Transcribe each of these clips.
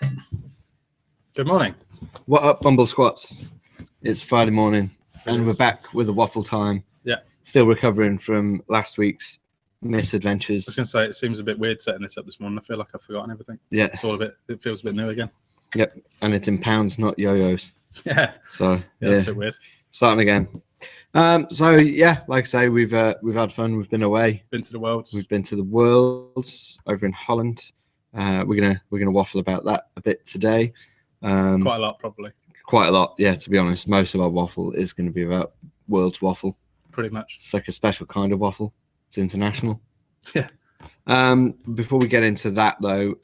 Good morning. What up, Bumble Squats? It's Friday morning, and we're back with a waffle time. Yeah. Still recovering from last week's I was misadventures. going to say, it seems a bit weird setting this up this morning. I feel like I've forgotten everything. Yeah. It's all a bit, it feels a bit new again. Yep. And it's in pounds, not yo-yos. Yeah. So, Yeah, it's a bit weird. Starting again. So, yeah, like I say, we've had fun. We've been away. Been to the Worlds. We've been to the Worlds over in Holland. We're gonna waffle about that a bit today. Quite a lot, probably. Quite a lot, yeah, to be honest. Most of our waffle is going to be about World's waffle. Pretty much. It's like a special kind of waffle. It's international. Yeah. Before we get into that, though,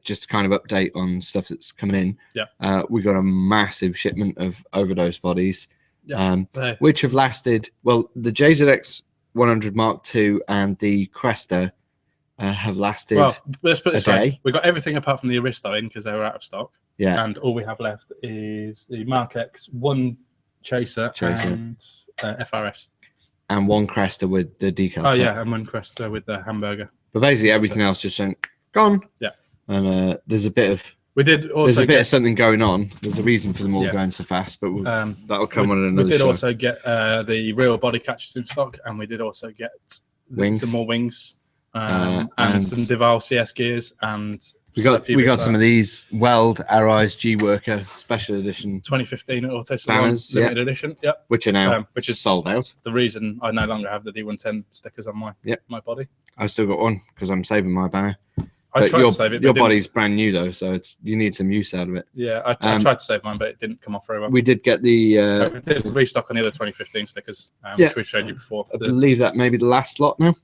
just to kind of update on stuff that's coming in. Yeah. We got a massive shipment of Overdose bodies, which have lasted. Well, the JZX 100 Mark II and the Cresta have lasted. Well, let's put it this way. day. We got everything apart from the Aristo in because they were out of stock. Yeah. And all we have left is the Mark X, one Chaser. And FRS. And one Cresta with the decal. Oh, yeah, and one Cresta with the hamburger. But basically everything else just gone. Yeah. And there's a bit of of something going on. There's a reason for them all going so fast, but that'll come on another show. We did also get the real body catchers in stock, and we did also get some more wings and some Deval CS gears, and we got some of these Weld Arise G Worker Special Edition 2015 Auto Salon limited edition. Yep. Which are now sold out. The reason I no longer have the D110 stickers on my body. I've still got one because I'm saving my banner. I tried to save it. Your body's brand new though, so you need some use out of it. Yeah, I tried to save mine, but it didn't come off very well. We did get the we did restock on the other 2015 stickers, which we showed you before. I believe that may be the last lot now.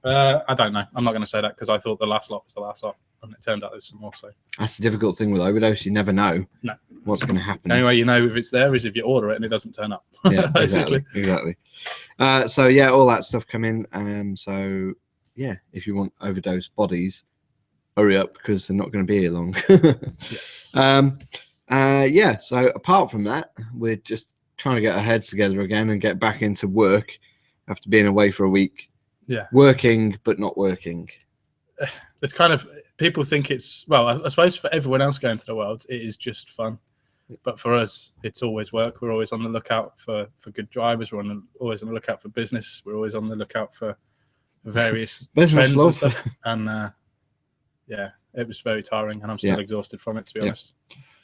I don't know. I'm not going to say that because I thought the last lot was the last lot, and it turned out there's some more. So that's the difficult thing with Overdose. You never know what's going to happen. Anyway, you know if it's there is if you order it and it doesn't turn up. Yeah, exactly. So yeah, all that stuff come in. So yeah, if you want Overdose bodies, hurry up because they're not going to be here long. Yes. Yeah. So apart from that, we're just trying to get our heads together again and get back into work after being away for a week. Yeah. Working, but not working. It's kind of, people think it's, well, I suppose for everyone else going to the World, it is just fun. But for us, it's always work. We're always on the lookout for good drivers. We're always on the lookout for business. We're always on the lookout for various trends and stuff. And yeah, it was very tiring, and I'm still exhausted from it, to be honest.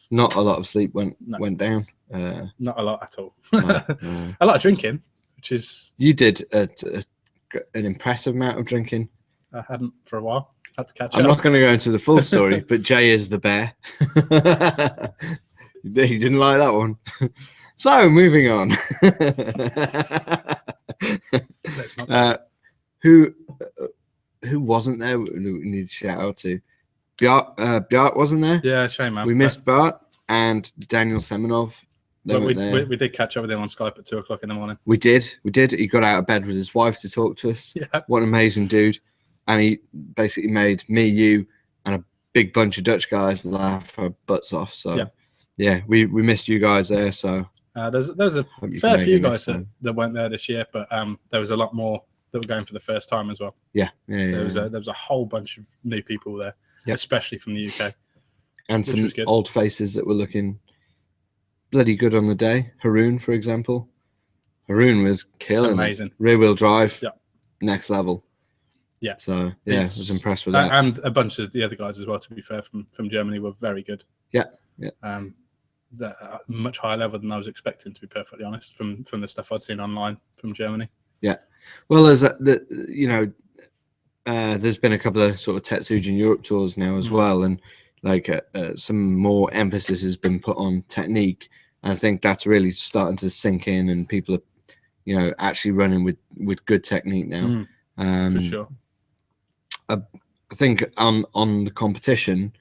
Not a lot of sleep went down. Not a lot at all. No. A lot of drinking, which is... You did an impressive amount of drinking. I hadn't for a while. Had to catch up. I'm not going to go into the full story, but Jay is the bear. He didn't like that one. So, moving on. Who wasn't there? We need to shout out to. Bjart wasn't there. Yeah, shame, man. We missed Bart and Daniel Semenov. We did catch up with him on Skype at 2:00 in the morning. We did. He got out of bed with his wife to talk to us. Yeah. What an amazing dude. And he basically made me, you, and a big bunch of Dutch guys laugh our butts off. So, yeah, we missed you guys there. So there's a fair few guys that weren't there this year, but there was a lot more that were going for the first time as well. Yeah. There was a whole bunch of new people there, especially from the UK. And some old faces that were looking bloody good on the day. Haroon, for example. Haroon was killing. Amazing. Rear-wheel drive. Next level. Yeah. So, yeah, I was impressed with that. And a bunch of the other guys as well, to be fair, from Germany were very good. Yeah. They're at a much higher level than I was expecting, to be perfectly honest, from the stuff I'd seen online from Germany. Yeah. Well, there's there's been a couple of sort of Tetsujin Europe tours now as well, and some more emphasis has been put on technique. And I think that's really starting to sink in, and people are, actually running with good technique now. For sure. I think on the competition,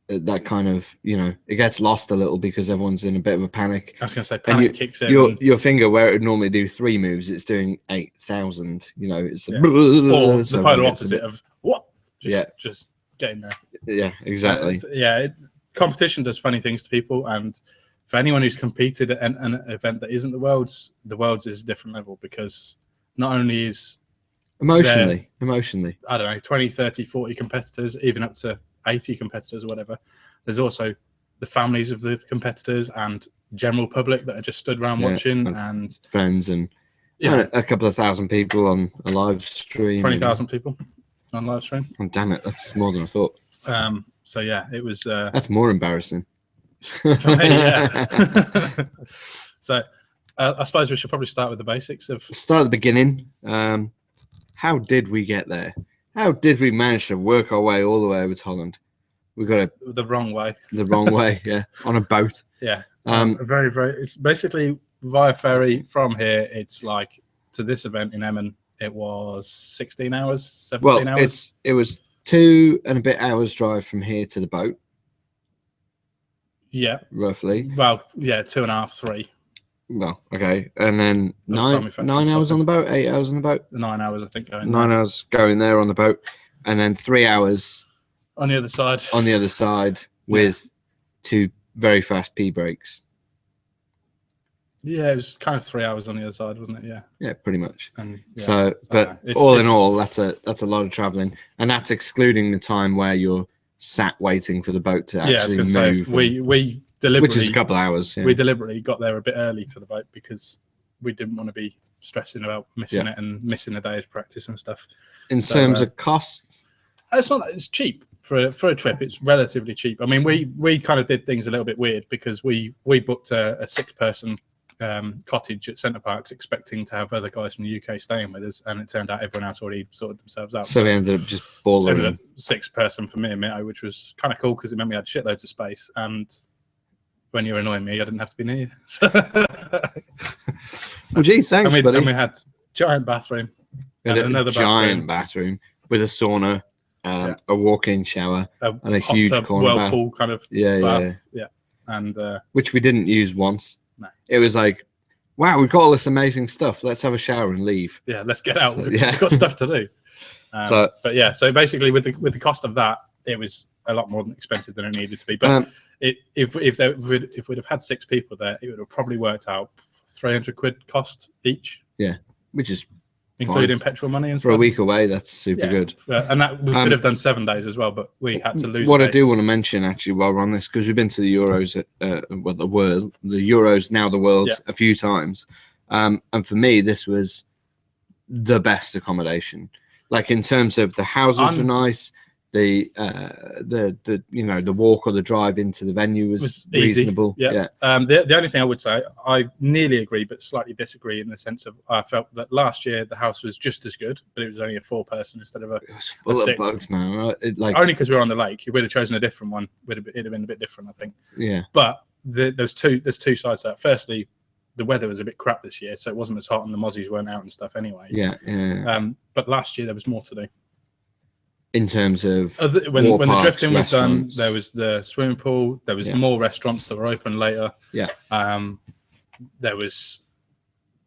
that kind of, it gets lost a little because everyone's in a bit of a panic. I was going to say panic kicks in. Your finger, where it would normally do 3 moves, it's doing 8,000. It's or the polar opposite of what? Just getting there. Yeah, exactly. Competition does funny things to people, and for anyone who's competed at an event that isn't the Worlds is a different level, because not only is emotionally, I don't know, 20, 30, 40 competitors, even up to 80 competitors or whatever. There's also the families of the competitors and general public that are just stood around watching, and friends and a couple of thousand people on a live stream. 20,000 people on live stream. Oh, damn it, that's more than I thought. So yeah, it was. That's more embarrassing. For me, yeah. So I suppose we should probably start with the basics of. Start at the beginning. How did we get there? How did we manage to work our way all the way over to Holland? We got it the wrong way. The wrong way, yeah, on a boat. Yeah. Very, very. It's basically via ferry from here. It's like to this event in Emmen. It was 16 hours, 17 hours. It was 2 and a bit hours drive from here to the boat. Yeah, roughly. Well, yeah, 2.5, 3. Well, okay, and then 9 hours on the boat, 8 hours on the boat. 9 hours, I think. 9 hours going there on the boat, and then 3 hours on the other side. On the other side with 2 very fast pee breaks. Yeah, it was kind of 3 hours on the other side, wasn't it? Yeah. Yeah, pretty much. And so, but all in all, that's a lot of traveling, and that's excluding the time where you're sat waiting for the boat to actually move. Say, we deliberately, which is a couple hours. Yeah. We deliberately got there a bit early for the boat because we didn't want to be stressing about missing it and missing a day's practice and stuff. In terms of cost, it's cheap for a trip. It's relatively cheap. I mean, we kind of did things a little bit weird because we booked a 6-person cottage at Centre Parks, expecting to have other guys from the UK staying with us, and it turned out everyone else already sorted themselves out. So we ended up just balling. So 6-person for me and Mitto, which was kind of cool because it meant we had shitloads of space, and when you were annoying me, I didn't have to be near you. So well, gee, thanks, buddy. And we had giant bathroom, and another giant bathroom with a sauna, a walk-in shower, and a huge corner whirlpool bath. Kind of bath. Yeah. And which we didn't use once. No. It was like, wow, we've got all this amazing stuff. Let's have a shower and leave. Yeah, let's get out. We've got stuff to do. So basically, with the cost of that, it was a lot more expensive than it needed to be. But if we'd have had 6 people there, it would have probably worked out £300 cost each. Yeah, which is including petrol money and stuff. For a week away, that's super good. And that we could have done 7 days as well, but we had to lose. What I do want to mention actually while we're on this, because we've been to the Euros, the Euros, now the Worlds, a few times, and for me this was the best accommodation. Like in terms of the houses were nice, the walk or the drive into the venue was reasonable. Yeah. The only thing I would say, I nearly agree, but slightly disagree in the sense of I felt that last year the house was just as good, but it was only a 4-person instead of a. It was full of bugs, man. Only because we were on the lake. If we'd have chosen a different one, it'd have been a bit different, I think. Yeah. But there's two sides to that. Firstly, the weather was a bit crap this year, so it wasn't as hot, and the mozzies weren't out and stuff anyway. Yeah. But last year there was more to do. In terms of when the drifting was done, there was the swimming pool. There was more restaurants that were open later. Yeah. There was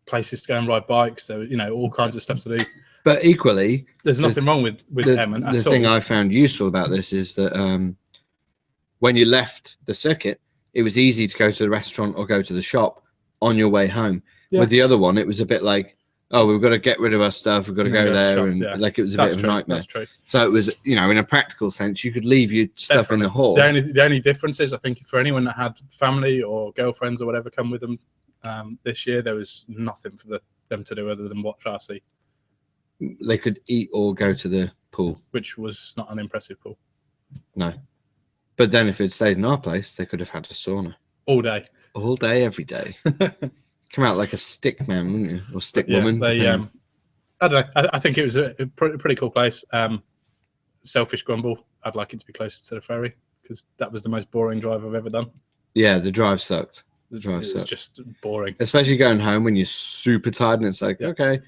places to go and ride bikes. There were, all kinds of stuff to do. But equally, there's nothing wrong with Emmen at all. The thing I found useful about this is that when you left the circuit, it was easy to go to the restaurant or go to the shop on your way home. Yeah. With the other one, it was a bit like, oh, we've got to get rid of our stuff. We've got to go there, and like it was a bit of a nightmare. That's true. So it was, in a practical sense, you could leave your stuff in the hall. The only difference is, I think, for anyone that had family or girlfriends or whatever come with them this year, there was nothing for them to do other than watch RC. They could eat or go to the pool, which was not an impressive pool. No, but then if it stayed in our place, they could have had a sauna all day, every day. Come out like a stick man, wouldn't you? Or stick woman. I don't know. I think it was a pretty cool place. Selfish grumble. I'd like it to be closer to the ferry because that was the most boring drive I've ever done. Yeah, the drive sucked. It was just boring. Especially going home when you're super tired and it's like, okay.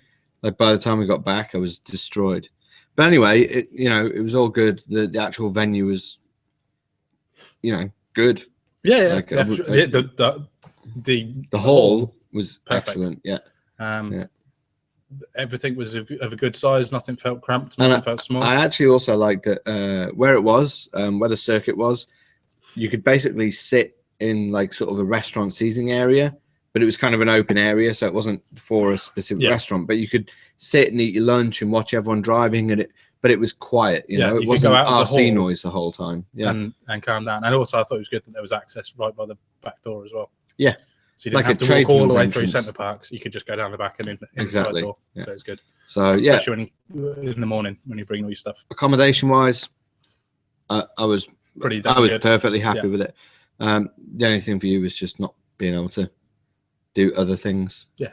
Like by the time we got back, I was destroyed. But anyway, it was all good. The actual venue was, good. Yeah. Like, the hall was perfect. Excellent. Yeah. Everything was of a good size. Nothing felt cramped. Nothing felt small. I actually also liked that where it was, where the circuit was, you could basically sit in like sort of a restaurant seating area, but it was kind of an open area, so it wasn't for a specific restaurant. But you could sit and eat your lunch and watch everyone driving, and it but it was quiet. You know, you it could wasn't go out of the RC hall noise the whole time. Yeah, and calm down. And also, I thought it was good that there was access right by the back door as well. yeah. So you didn't Like have a to walk all the way tradesman's through entrance. Centre Parks. You could just go down the back and in Exactly. the side door. Yeah. So it's good. So yeah, Especially in the morning when you bring all your stuff. Accommodation wise, I was Pretty good. Perfectly happy Yeah. with it. The only thing for you was just not being able to do other things. Yeah.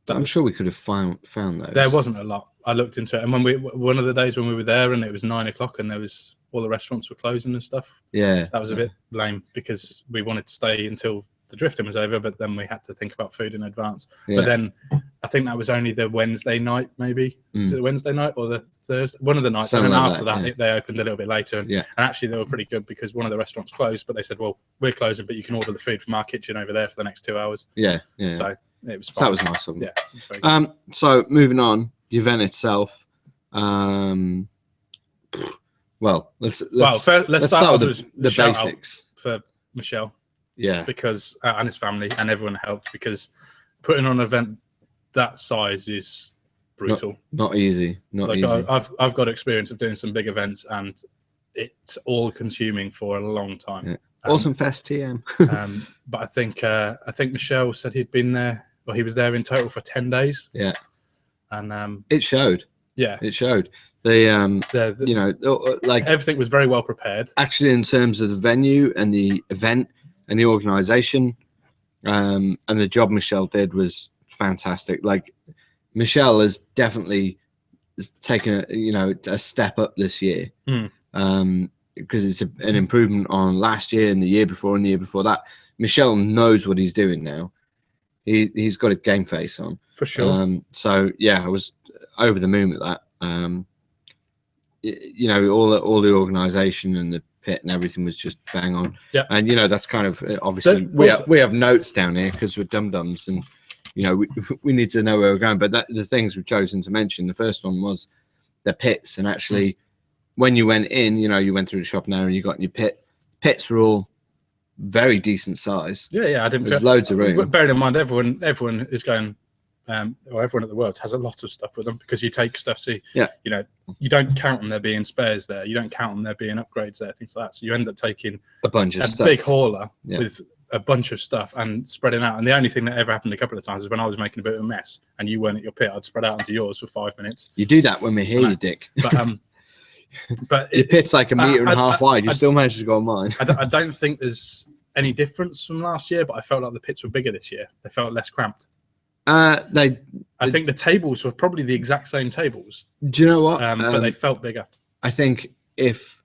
I'm sure we could have found those. There wasn't a lot. I looked into it, and one of the days when we were there, and it was 9 o'clock, and there was all the restaurants were closing and stuff. Yeah, that was a bit lame because we wanted to stay until the drifting was over, but then we had to think about food in advance. Yeah. But then I think that was only the Wednesday night, maybe. Was it the Wednesday night or the Thursday? One of the nights. Something and then like after that, that, they opened a little bit later. And actually, they were pretty good because one of the restaurants closed, but they said, "Well, we're closing, but you can order the food from our kitchen over there for the next 2 hours." Yeah. So it was fine. So that was nice of them. Yeah. It was very good. So moving on, the event itself. Well, let's start with the basics for Michel. Yeah, because and his family and everyone helped, because putting on an event that size is brutal. Not easy. Not easy. I've got experience of doing some big events, and it's all consuming for a long time. Yeah. Awesome Fest TM. But I think Michel said he'd been there. Well, he was there in total for 10 days. Yeah, and it showed. Yeah, it showed. The you know, like everything was very well prepared. Actually, in terms of the venue and the event and the organization, and the job Michel did was fantastic. Like Michel has definitely taken a step up this year, because it's an improvement on last year and the year before and the year before that. Michel knows what he's doing now. He's got his game face on for sure. So yeah, I was over the moon with that. You know, all the organization and the pit and everything was just bang on. Yeah, and you know that's kind of obviously we have notes down here because we're dum-dums, and you know we need to know where we're going. But the things we've chosen to mention, the first one was the pits, and actually when you went in, you know, you went through the shop now and you got in your pit. Pits were all very decent size. Yeah, I didn't. There's loads of room. Bearing in mind, everyone is going. Or everyone at the World has a lot of stuff with them, because you take stuff. So you know, you don't count on there being spares there. You don't count on there being upgrades there, things like that. So you end up taking a bunch of stuff. Big hauler with a bunch of stuff and spreading out. And the only thing that ever happened a couple of times is when I was making a bit of a mess and you weren't at your pit, I'd spread out into yours for 5 minutes. You do that when we're here, you dick. But your pit's like a metre and a half wide. You still managed to go on mine. I don't think there's any difference from last year, but I felt like the pits were bigger this year. They felt less cramped. I think the tables were probably the exact same tables. Do you know what? But they felt bigger. I think if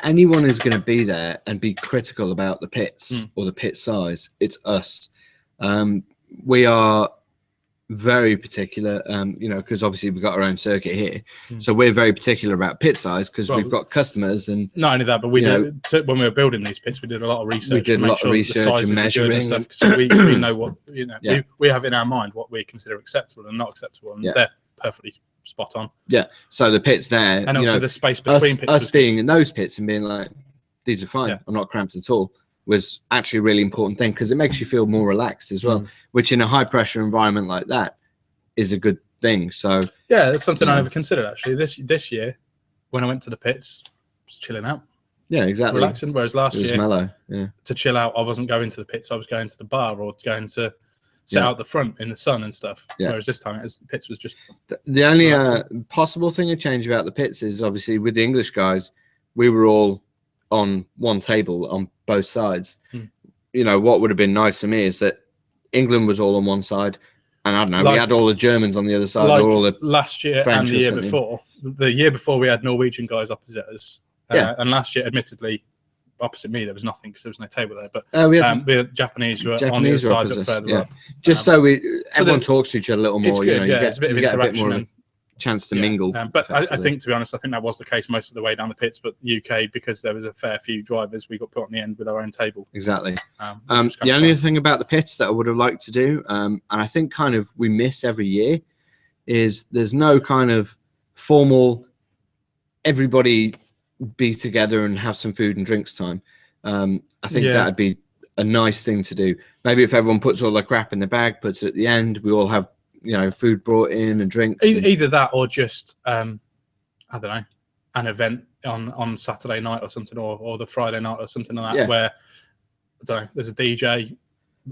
anyone is going to be there and be critical about the pits or the pit size, it's us. We are very particular, you know, because obviously we've got our own circuit here, so we're very particular about pit size because we've got customers. And not only that, but when we were building these pits, we did a lot of research. We did a lot of research and measuring and stuff, so we know what, you know, we have in our mind what we consider acceptable and not acceptable, and they're perfectly spot on. Yeah. So the pits there, and also the space between pits, us being in those pits and being like, these are fine. Yeah. I'm not cramped at all. Was actually a really important thing, because it makes you feel more relaxed as well, which in a high pressure environment like that is a good thing. So yeah, that's something I never considered actually. This year when I went to the pits, just chilling out. Yeah, exactly. Relaxing. Whereas last year, mellow. Yeah. To chill out, I wasn't going to the pits. I was going to the bar or going to sit out the front in the sun and stuff. Yeah. Whereas this time, the pits was just the only possible thing to change about the pits is obviously with the English guys, we were all on one table on both sides. You know, what would have been nice for me is that England was all on one side, and I don't know, we had all the Germans on the other side, or all the last year French and the year before. The year before we had Norwegian guys opposite us. And last year, admittedly, opposite me there was nothing because there was no table there. But we had Japanese who were on the other side, a bit further up. Just so everyone talks to each other a little more. It's good, you know, it's a bit of interaction and chance to mingle. But I think, to be honest, I think that was the case most of the way down the pits. But UK, because there was a fair few drivers, we got put on the end with our own table. Exactly. The only thing about the pits that I would have liked to do, and I think kind of we miss every year, is there's no kind of formal everybody be together and have some food and drinks time. I think that'd be a nice thing to do. Maybe if everyone puts all their crap in the bag, puts it at the end, we all have food brought in and drinks. Either that or just I don't know, an event on Saturday night or something, or the Friday night or something like that, where I don't know, there's a DJ,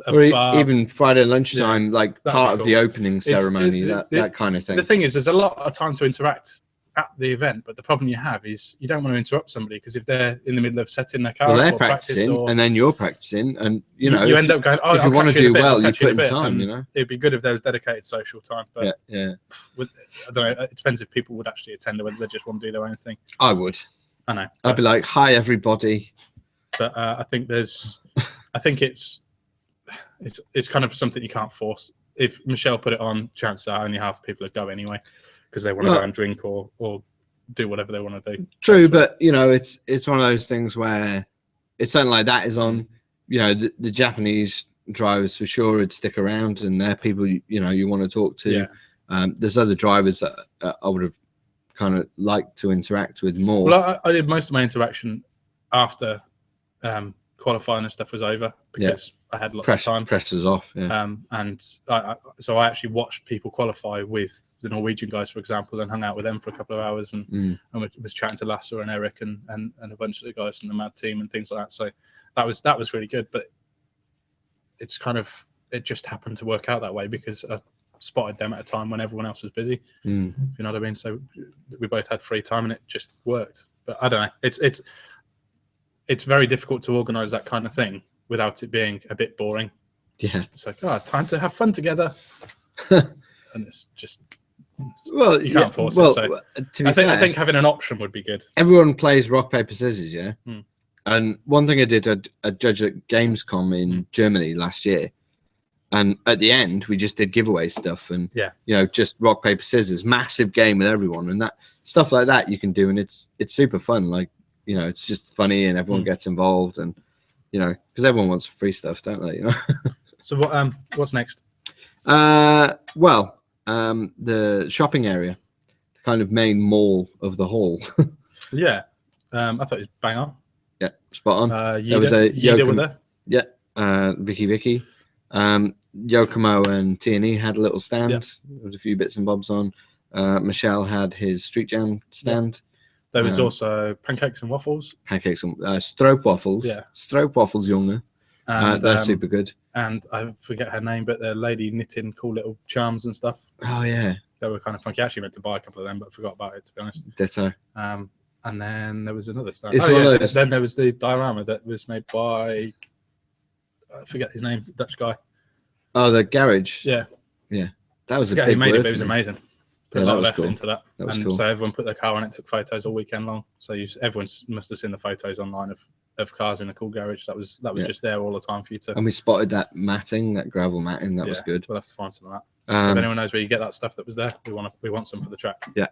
or even Friday lunchtime, like part of the opening ceremony, that kind of thing. The thing is, there's a lot of time to interact at the event, but the problem you have is you don't want to interrupt somebody, because if they're in the middle of setting their car, well, they're practicing, and then you're practicing, and you end up going, oh, if you want to do well, you put in time. It'd be good if there was dedicated social time, but I don't know, it depends if people would actually attend or whether they just want to do their own thing. I would. I know. I'd be like, hi everybody. But I think it's kind of something you can't force. If Michel put it on, chances are only half the people would go anyway, because they want to go and drink or do whatever they want to do. True, but it's one of those things where it's something like that is on. The Japanese drivers for sure would stick around, and they're people you want to talk to. There's other drivers that I would have kind of liked to interact with more. Well, I did most of my interaction after qualifying and stuff was over, because I had lots of time. Pressure's off. And so I actually watched people qualify with the Norwegian guys, for example, and hung out with them for a couple of hours, and was chatting to Lasse and Eric and a bunch of the guys from the Mad team and things like that. So that was really good. But it's kind of, it just happened to work out that way because I spotted them at a time when everyone else was busy. You know what I mean? So we both had free time and it just worked. But I don't know. It's very difficult to organise that kind of thing without it being a bit boring. Yeah. It's like, time to have fun together. And it's just, you can't force it. So I think having an option would be good. Everyone plays rock, paper, scissors, yeah? And one thing I did, I judged at Gamescom in Germany last year. And at the end, we just did giveaway stuff and, just rock, paper, scissors, massive game with everyone. And that stuff like that you can do. And it's super fun. Like, it's just funny and everyone gets involved and, because everyone wants free stuff, don't they? So what's next? The shopping area, the kind of main mall of the hall. I thought it was bang on. Yeah, spot on. There was a Yokomo. Yeah, Vicky. Yokomo and T&E had a little stand with a few bits and bobs on. Michel had his Street Jam stand. There was also pancakes and waffles. Pancakes and stroopwafels. Yeah. Stroopwafels, Junge. And they're super good. And I forget her name, but the lady knitting cool little charms and stuff. Oh, yeah. They were kind of funky. I actually meant to buy a couple of them, but I forgot about it, to be honest. Ditto. And then there was another stand. Then there was the diorama that was made by, I forget his name, Dutch guy. Oh, the garage. Yeah. That was a big he made word it, but it was amazing. Put a lot of effort into that. Was cool. So everyone put their car on it, took photos all weekend long. So everyone must have seen the photos online of cars in a cool garage. That was just there all the time for you to. And we spotted that matting, that gravel matting. That was good. We'll have to find some of that. If anyone knows where you get that stuff that was there, we want some for the track. Yeah.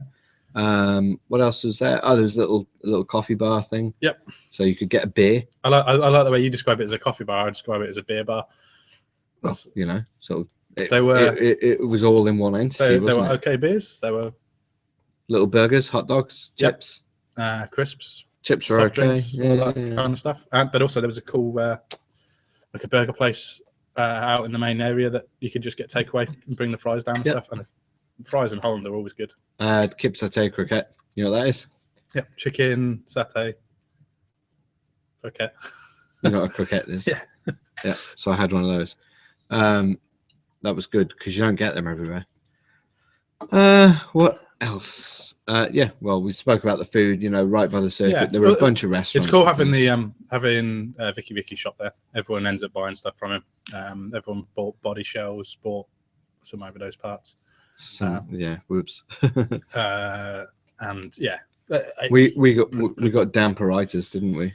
What else was there? Oh, there was a little coffee bar thing. Yep. So you could get a beer. I like the way you describe it as a coffee bar. I describe it as a beer bar. Well, so it was all in one entity. They were okay beers. They were little burgers, hot dogs, chips, crisps. Chips were okay. Drinks, all that kind of stuff. But also there was a cool, like a burger place out in the main area that you could just get takeaway and bring the fries down and stuff. And the fries in Holland are always good. Kip satay croquette. You know what that is? Yep. Chicken, satay, croquette. You know what a croquette is? Yeah. So I had one of those. That was good because you don't get them everywhere. What else? Well, we spoke about the food, right by the circuit. Yeah. There were a bunch of restaurants. It's cool having having Vicky shop there. Everyone ends up buying stuff from him. Everyone bought body shells, bought some Overdose parts. Whoops. And yeah, we got damperitis, didn't we?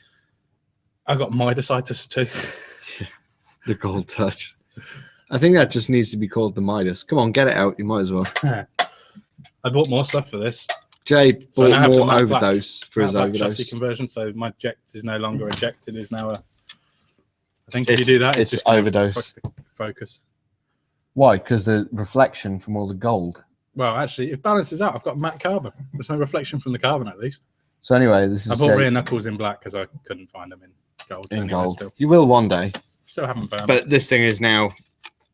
I got Midasitis too. The gold touch. I think that just needs to be called the Midas. Come on, get it out. You might as well. I bought more stuff for this. Jay bought more Overdose for his Overdose. Chassis conversion, so my eject is no longer ejected. Is now I think if you do that, it's just Overdose. Focus. Why? Because the reflection from all the gold. Well, actually, it balances out. I've got matte carbon. There's no reflection from the carbon, at least. So anyway, this is. I bought rear knuckles in black because I couldn't find them in gold. In gold, still. You will one day. Still haven't found. But this thing is now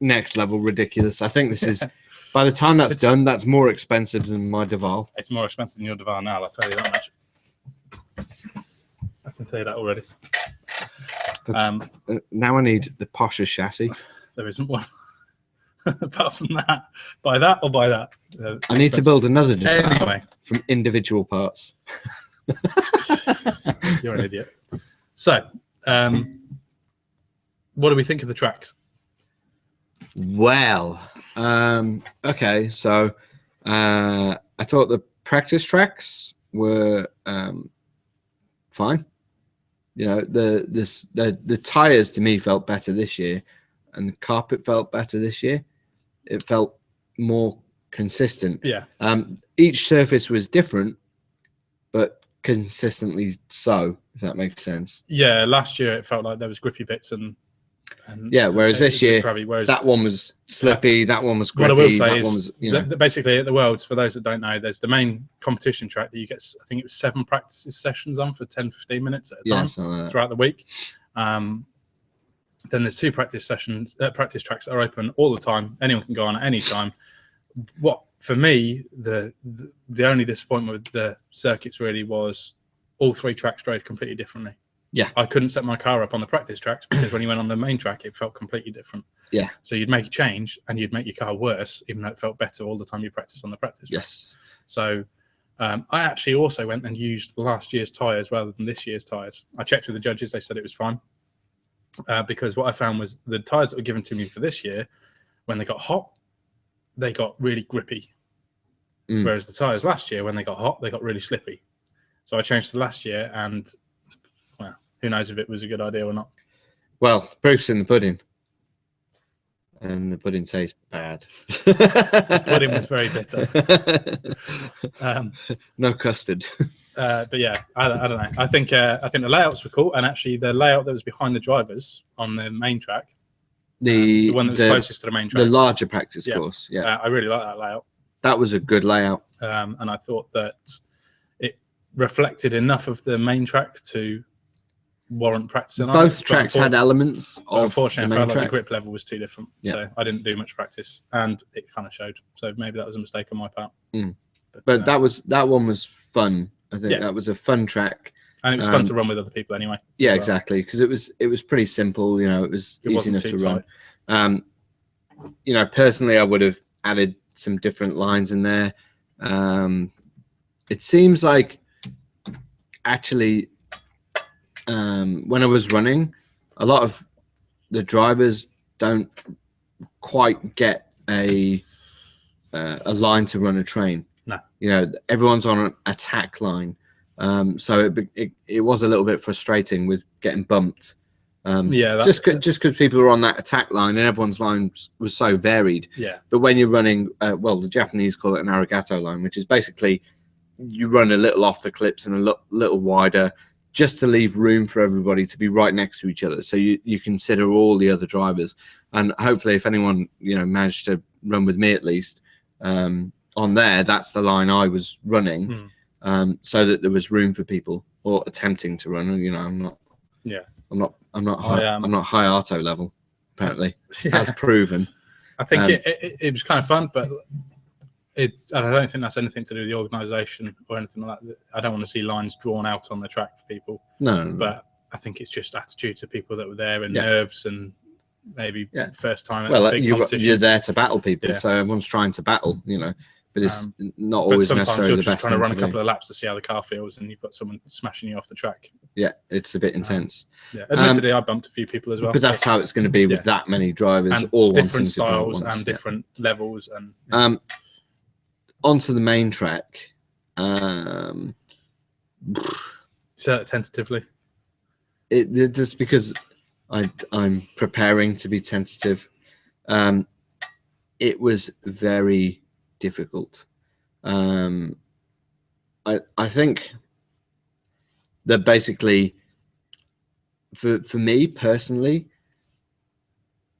next level ridiculous. I think this is By the time that's done, that's more expensive than my Deval. It's more expensive than your Deval now, I'll tell you that much. I can tell you that already. Now I need the Porsche chassis. There isn't one. Apart from that, buy that or buy that. I need to build another Deval anyway from individual parts. You're an idiot. So, what do we think of the tracks? Well, okay, so I thought the practice tracks were fine. You know, the tires to me felt better this year, and the carpet felt better this year. It felt more consistent. Yeah. Each surface was different, but consistently so, if that makes sense. Yeah, last year it felt like there was grippy bits and yeah, whereas this year crabby, that one was slippy, that one was grippy, what I will say that is one was, you know. basically at the Worlds, for those that don't know, there's the main competition track that you get, I think it was 7 practice sessions on for 10-15 minutes at a time throughout the week. Then there's 2 practice sessions, practice tracks that are open all the time. Anyone can go on at any time. What for me, the only disappointment with the circuits really was all 3 tracks drove completely differently. Yeah, I couldn't set my car up on the practice tracks because when you went on the main track, it felt completely different. Yeah. So you'd make a change and you'd make your car worse, even though it felt better all the time you practiced on the practice track. Yes. So I actually also went and used last year's tyres rather than this year's tyres. I checked with the judges; they said it was fine. Because what I found was the tyres that were given to me for this year, when they got hot, they got really grippy. Whereas the tyres last year, when they got hot, they got really slippy. So I changed to last year, and well, who knows if it was a good idea or not. Well, proof's in the pudding. And the pudding tastes bad. The pudding was very bitter. No custard. But yeah, I don't know. I think the layouts were cool, and actually the layout that was behind the drivers on the main track, the one that was closest to the main track, the larger practice course. Yeah, I really like that layout. That was a good layout, and I thought that it reflected enough of the main track to warrant practicing. Both tracks had elements of. Unfortunately, I I felt like the grip level was too different, so I didn't do much practice, and it kind of showed. So maybe that was a mistake on my part. But that one was fun. I think that was a fun track, and it was fun to run with other people anyway. Yeah, exactly, because it was pretty simple. You know, it was easy enough to run. You know, personally, I would have added some different lines in there. It seems like actually, when I was running, a lot of the drivers don't quite get a line to run a train. No. You know, everyone's on an attack line, so it was a little bit frustrating with getting bumped. Just because people are on that attack line and everyone's line was so varied. Yeah. But when you're running, well, the Japanese call it an arigato line, which is basically you run a little off the clips and a little wider, just to leave room for everybody to be right next to each other. So you consider all the other drivers, and hopefully, if anyone managed to run with me at least on there, that's the line I was running, so that there was room for people or attempting to run. You know, I'm not. Yeah. I'm not high auto level, apparently, as proven. I think it was kind of fun, but I don't think that's anything to do with the organisation or anything like that. I don't want to see lines drawn out on the track for people. No. But I think it's just attitude to people that were there and nerves and maybe first time at a big competition. You're there to battle people, so everyone's trying to battle, but it's not always necessarily the best thing to do. Sometimes you're just trying to run a couple do. of laps to see how the car feels, and you've got someone smashing you off the track. Yeah, it's a bit intense. Admittedly, I bumped a few people as well. But that's how it's going to be with that many drivers, and all different wanting to drive styles once. and different levels. And onto the main track. Say that tentatively. Just because I'm preparing to be tentative. It was very difficult. I think that basically, for me personally,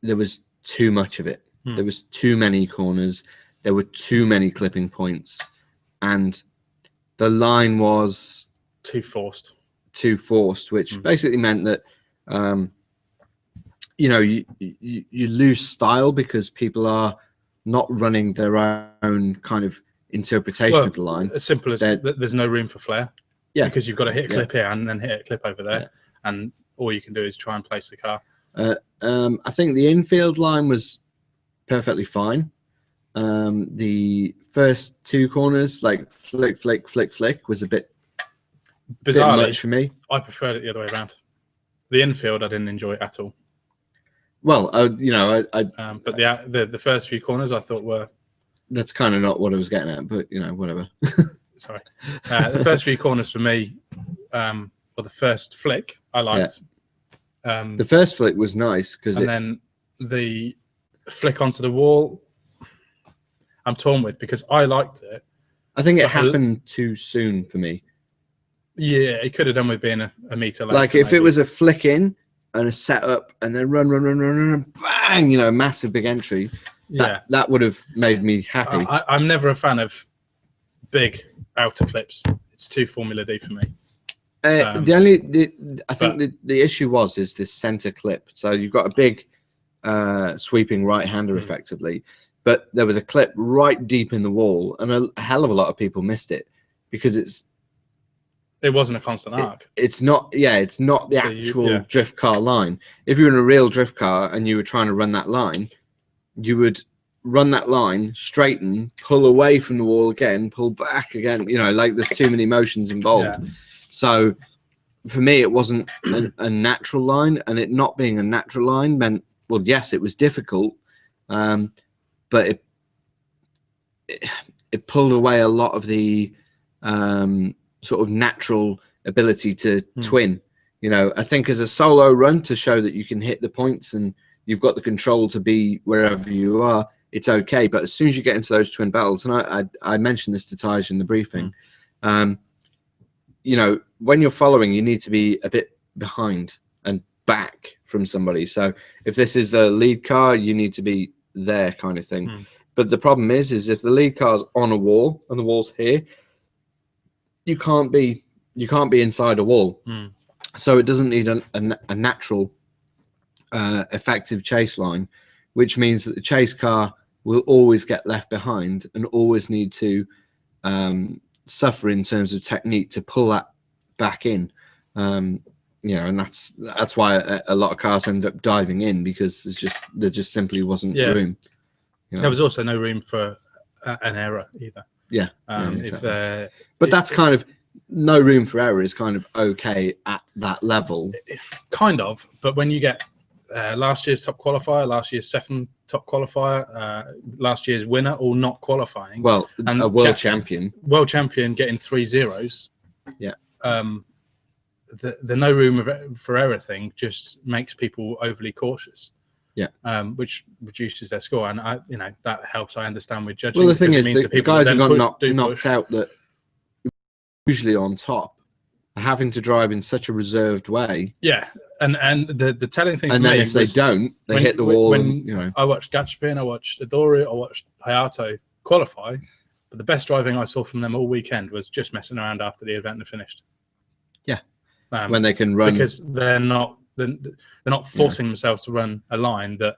there was too much of it. There was too many corners. There were too many clipping points, and the line was too forced, which basically meant that you lose style because people are not running their own kind of interpretation of the line. As simple as there's no room for flair. Yeah, because you've got to hit a clip here and then hit a clip over there, and all you can do is try and place the car. I think the infield line was perfectly fine. The first two corners, like flick, flick, flick, flick, was a bit bizarrely much for me. I preferred it the other way around. The infield I didn't enjoy at all. Well, but the first few corners I thought were. That's kind of not what I was getting at, but whatever. Sorry, the first few corners for me, or the first flick I liked. Yeah. The first flick was nice then the flick onto the wall, I'm torn with because I liked it. I think it happened too soon for me. Yeah, it could have done with being a meter later. Like if it was a flick in and a setup and then run, bang, massive big entry. That would have made me happy. I'm never a fan of big outer clips. It's too Formula D for me. I think the issue is this center clip. So you've got a big sweeping right-hander effectively, but there was a clip right deep in the wall, and a hell of a lot of people missed it because it wasn't a constant arc. It's not the actual drift car line. If you were in a real drift car and you were trying to run that line, you would run that line, straighten, pull away from the wall again, pull back again. Like there's too many motions involved. Yeah. So for me, it wasn't a natural line, and it not being a natural line meant, well, yes, it was difficult, but it pulled away a lot of the sort of natural ability to twin. I think as a solo run, to show that you can hit the points and you've got the control to be wherever you are, it's okay. But as soon as you get into those twin battles, and I mentioned this to Taj in the briefing, when you're following, you need to be a bit behind and back from somebody. So if this is the lead car, you need to be there, kind of thing. But the problem is if the lead car's on a wall and the wall's here, you can't be inside a wall. So it doesn't need a natural effective chase line, which means that the chase car will always get left behind and always need to suffer in terms of technique to pull that back in. And that's why a lot of cars end up diving in, because there just simply wasn't room. There was also no room for an error either. Exactly. But that's kind of no room for error is kind of okay at that level. Kind of, but when you get last year's top qualifier, last year's second top qualifier, last year's winner, all not qualifying. Well, and a world champion getting 3 zeros. Yeah. The no room for error thing just makes people overly cautious. Yeah. Which reduces their score, and that helps. I understand with judging. Well, the thing is, the guys who got knocked out that usually on top are having to drive in such a reserved way. Yeah. And the telling thing, and for then me if they don't, they hit the wall. I watched Gatchpin, I watched Adori, I watched Hayato qualify, but the best driving I saw from them all weekend was just messing around after the event had finished. Yeah, when they can run, because they're not forcing themselves to run a line that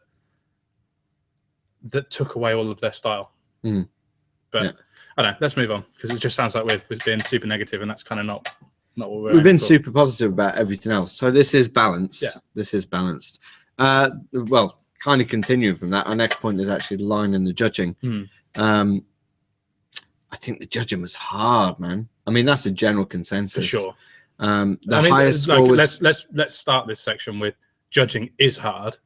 took away all of their style. But I don't know. Let's move on, because it just sounds like we're being super negative, and that's kind of not what we've been super positive about everything else. So this is balanced. This is balanced. Well, kind of continuing from that, our next point is actually the line and the judging. I think the judging was hard, man. I mean, that's a general consensus for sure. Highest score was... let's start this section with judging is hard,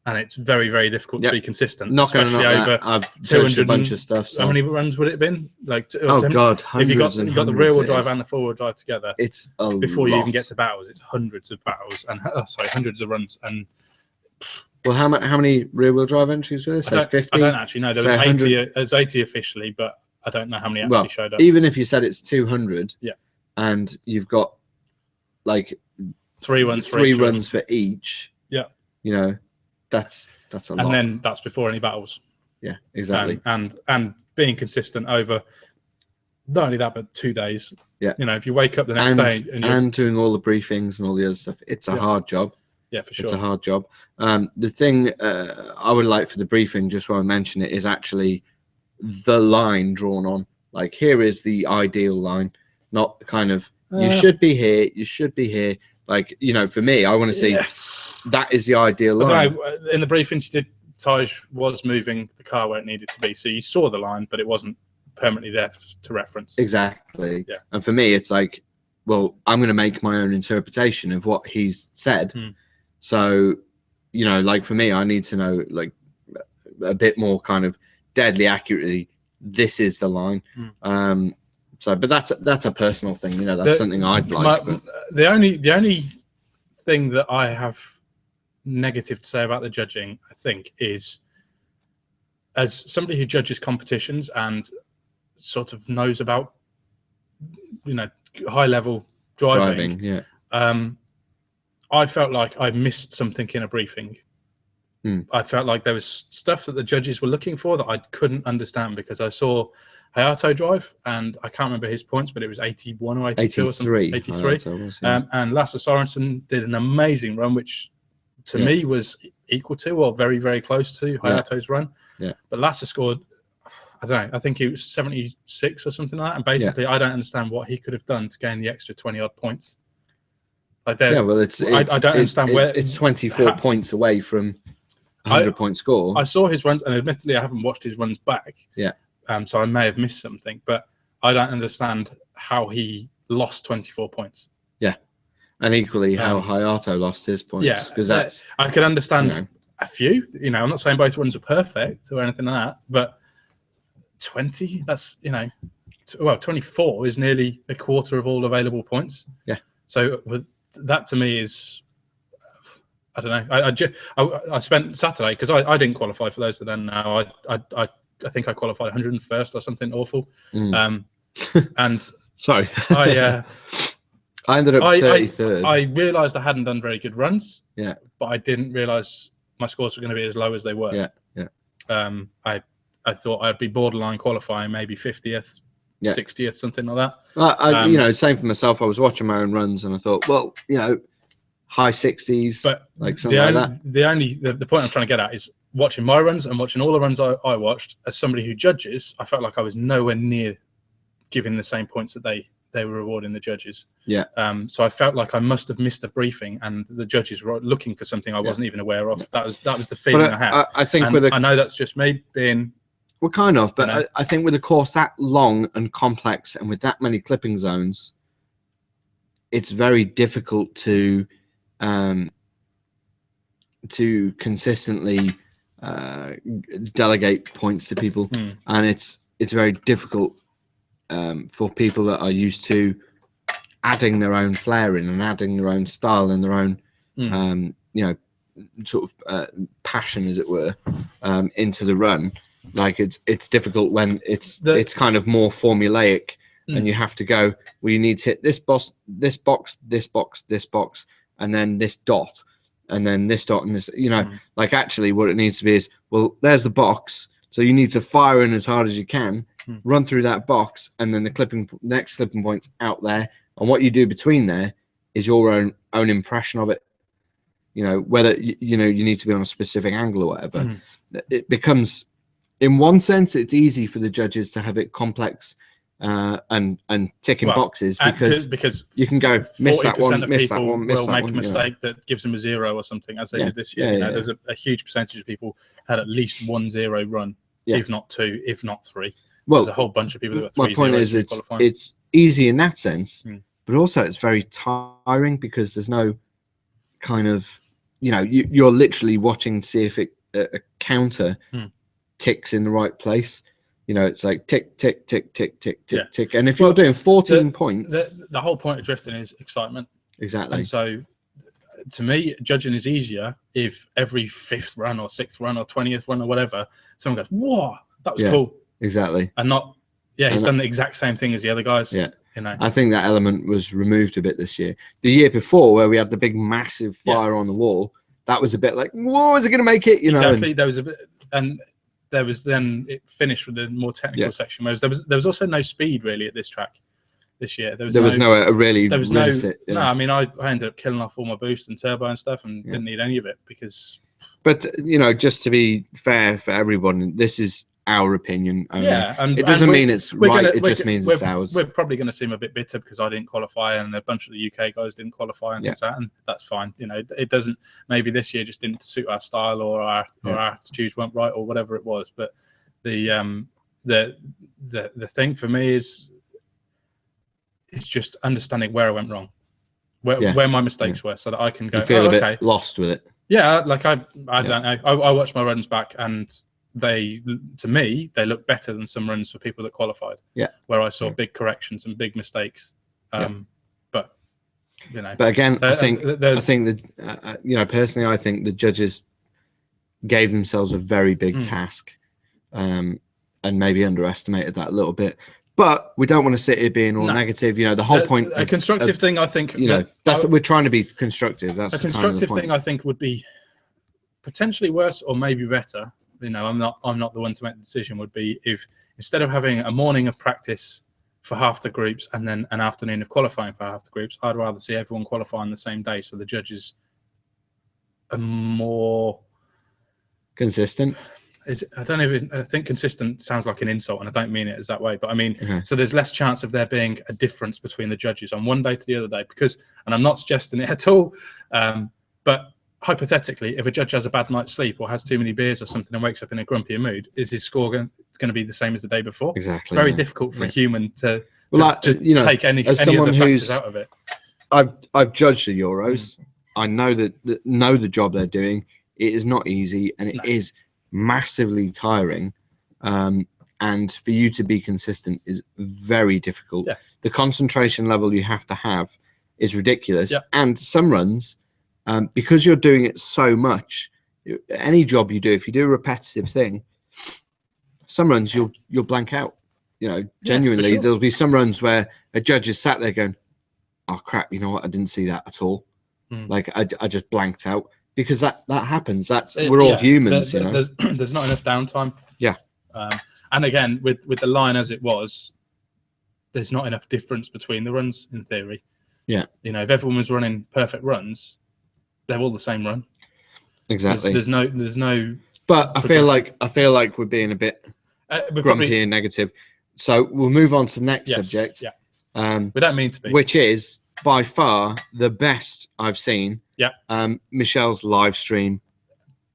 and it's very, very difficult to be consistent. Not going to knock that. I've judged a bunch of stuff. So. How many runs would it have been? God, if you got the rear wheel drive and the four wheel drive together, it's before you even get to battles, it's hundreds of battles and hundreds of runs. And well, how many rear wheel drive entries were there? So 50. I don't actually know. There was 80. There's 80 officially, but I don't know how many actually showed up. Even if you said it's 200, and you've got like three runs for each. Yeah, that's a lot. And then that's before any battles. Yeah, exactly. And being consistent over not only that, but 2 days. Yeah. If you wake up the next day and doing all the briefings and all the other stuff, it's a hard job. Yeah, for sure. It's a hard job. The thing I would like for the briefing, just while I mention it, is actually the line drawn on. Like, here is the ideal line, not kind of you should be here, you should be here. Like, you know, for me, I want to see that is the ideal line. I don't know, in the briefing she did, Taj was moving the car where it needed to be, so you saw the line, but it wasn't permanently there to reference. Exactly. Yeah. And for me, it's like, well, I'm going to make my own interpretation of what he's said. So, you know, like for me, I need to know like a bit more kind of deadly accurately. This is the line. So, but that's a personal thing. You know, that's something I'd like. The only thing that I have negative to say about the judging, I think, is as somebody who judges competitions and sort of knows about, you know, high level driving. Yeah. I felt like I missed something in a briefing. I felt like there was stuff that the judges were looking for that I couldn't understand, because I saw Hayato drive, and I can't remember his points, but it was 81 or 82 or something. 83. And Lasse Sorensen did an amazing run, which to me was equal to or very, very close to Hayato's run. Yeah. But Lasse scored, I don't know, I think he was 76 or something like that. And basically, I don't understand what he could have done to gain the extra 20 odd points. Like, yeah, well, I don't understand where it's 24 points away from 100-point score. I saw his runs, and admittedly, I haven't watched his runs back. Yeah. So I may have missed something, but I don't understand how he lost 24 points. Yeah. And equally, how Hayato lost his points. Yeah, because that's I could understand a few. You know, I'm not saying both runs are perfect or anything like that, but 20, that's, you know, 24 is nearly a quarter of all available points. Yeah. So that to me is, I don't know. I spent Saturday, because I didn't qualify for those that don't know. I think I qualified 101st or something awful. And sorry, I ended up 33rd. I realised I hadn't done very good runs. Yeah, but I didn't realise my scores were going to be as low as they were. Yeah. I thought I'd be borderline qualifying, maybe 50th, 60th, something like that. You know, same for myself. I was watching my own runs, and I thought, well, you know, high 60s, but like something like that. The point I'm trying to get at is watching my runs and watching all the runs I watched. As somebody who judges, I felt like I was nowhere near giving the same points that they were rewarding the judges. Yeah. So I felt like I must have missed a briefing, and the judges were looking for something I wasn't even aware of. That was the feeling I had. I think I know that's just me being. Well, kind of, but I think with a course that long and complex, and with that many clipping zones, it's very difficult to consistently delegate points to people, and it's very difficult for people that are used to adding their own flair in and adding their own style and their own you know, sort of passion, as it were, into the run. Like, it's difficult when it's kind of more formulaic, and you have to go, well, you need to hit this box, this box, this box, this box, and then this dot, and then this dot, and this, you know, like, actually what it needs to be is, well, there's the box, so you need to fire in as hard as you can, run through that box, and then the next clipping point's out there, and what you do between there is your own impression of it. You know, whether you know you need to be on a specific angle or whatever. It becomes, in one sense, it's easy for the judges to have it complex and ticking boxes, because you can go miss that one, miss that one, miss that one. Will make a mistake that gives them a 0 or something, as they did this year. There's a huge percentage of people had at least 1 0 run, if not 2, if not 3. Well, there's a whole bunch of people that got 3 my point is, it's easy in that sense, but also it's very tiring, because there's no kind of, you know, you're literally watching to see if a counter ticks in the right place. You know, it's like tick, tick, tick, tick, tick, tick, tick. And if you're doing 14 points... The whole point of drifting is excitement. Exactly. And so, to me, judging is easier if every 5th run or 6th run or 20th run or whatever, someone goes, whoa, that was cool. Exactly. And not, he's done the exact same thing as the other guys. Yeah. You know? I think that element was removed a bit this year. The year before, where we had the big, massive fire on the wall, that was a bit like, whoa, is it going to make it? You know? Exactly. There was a bit... And there was then it finished with a more technical section. Whereas there was also no speed really at this track. this year. There was no really there was rinse no it, yeah. no. I mean, I ended up killing off all my boost and turbo and stuff, and didn't need any of it because. But you know, just to be fair for everyone, this is our opinion only. Yeah, and it doesn't mean it's right. It just means it's ours. We're probably going to seem a bit bitter because I didn't qualify, and a bunch of the UK guys didn't qualify, and things like that, and that's fine. You know, it doesn't. Maybe this year just didn't suit our style, or our attitudes weren't right, or whatever it was. But the thing for me is just understanding where I went wrong, where my mistakes were, so that I can go. You feel a bit lost with it. Yeah, like I don't know. I watched my runs back, and to me, they look better than some runs for people that qualified. Yeah, where I saw big corrections and big mistakes. But you know, but again, I think that you know, personally, I think the judges gave themselves a very big task, and maybe underestimated that a little bit. But we don't want to sit here being all negative. You know, the whole point. A constructive thing, I think. You know, that's we're trying to be constructive. That's a constructive thing. I think would be potentially worse or maybe better. You know, I'm not the one to make the decision. Would be if instead of having a morning of practice for half the groups and then an afternoon of qualifying for half the groups, I'd rather see everyone qualify on the same day, so the judges are more consistent. I think consistent sounds like an insult, and I don't mean it as that way, but I mean, so there's less chance of there being a difference between the judges on one day to the other day, because, and I'm not suggesting it at all, but hypothetically, if a judge has a bad night's sleep or has too many beers or something and wakes up in a grumpier mood, is his score going to be the same as the day before? Exactly. It's very difficult for a human to you know, take any of the factors out of it. I've judged the Euros. I know know the job they're doing. It is not easy, and it is massively tiring, and for you to be consistent is very difficult. The concentration level you have to have is ridiculous, and some runs, because you're doing it so much, any job you do, if you do a repetitive thing, some runs you'll blank out. You know, genuinely, there'll be some runs where a judge is sat there going, oh crap, you know what, I didn't see that at all. Like I just blanked out. Because that happens. We're all humans, you know. There's not enough downtime. Yeah. And again, with the line as it was, there's not enough difference between the runs in theory. Yeah. You know, if everyone was running perfect runs, they're all the same run. Exactly. There's no. But I feel like we're being a bit grumpy and negative. So we'll move on to the next subject. Yeah. We don't mean to be. Which is by far the best I've seen. Yeah. Michel's live stream.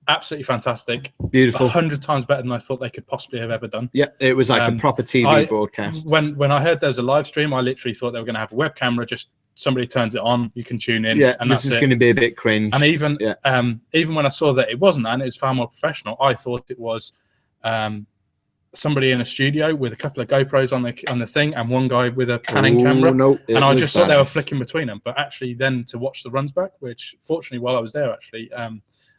Absolutely fantastic. Beautiful. 100 times better than I thought they could possibly have ever done. Yeah, it was like a proper TV broadcast. When I heard there was a live stream, I literally thought they were going to have a web camera. Just somebody turns it on, you can tune in. Yeah, and this is going to be a bit cringe. And even when I saw that it wasn't that, and it was far more professional, I thought it was somebody in a studio with a couple of GoPros on the thing and one guy with a panning camera. No, and I just thought they were flicking between them. But actually then to watch the runs back, which fortunately while I was there, actually, I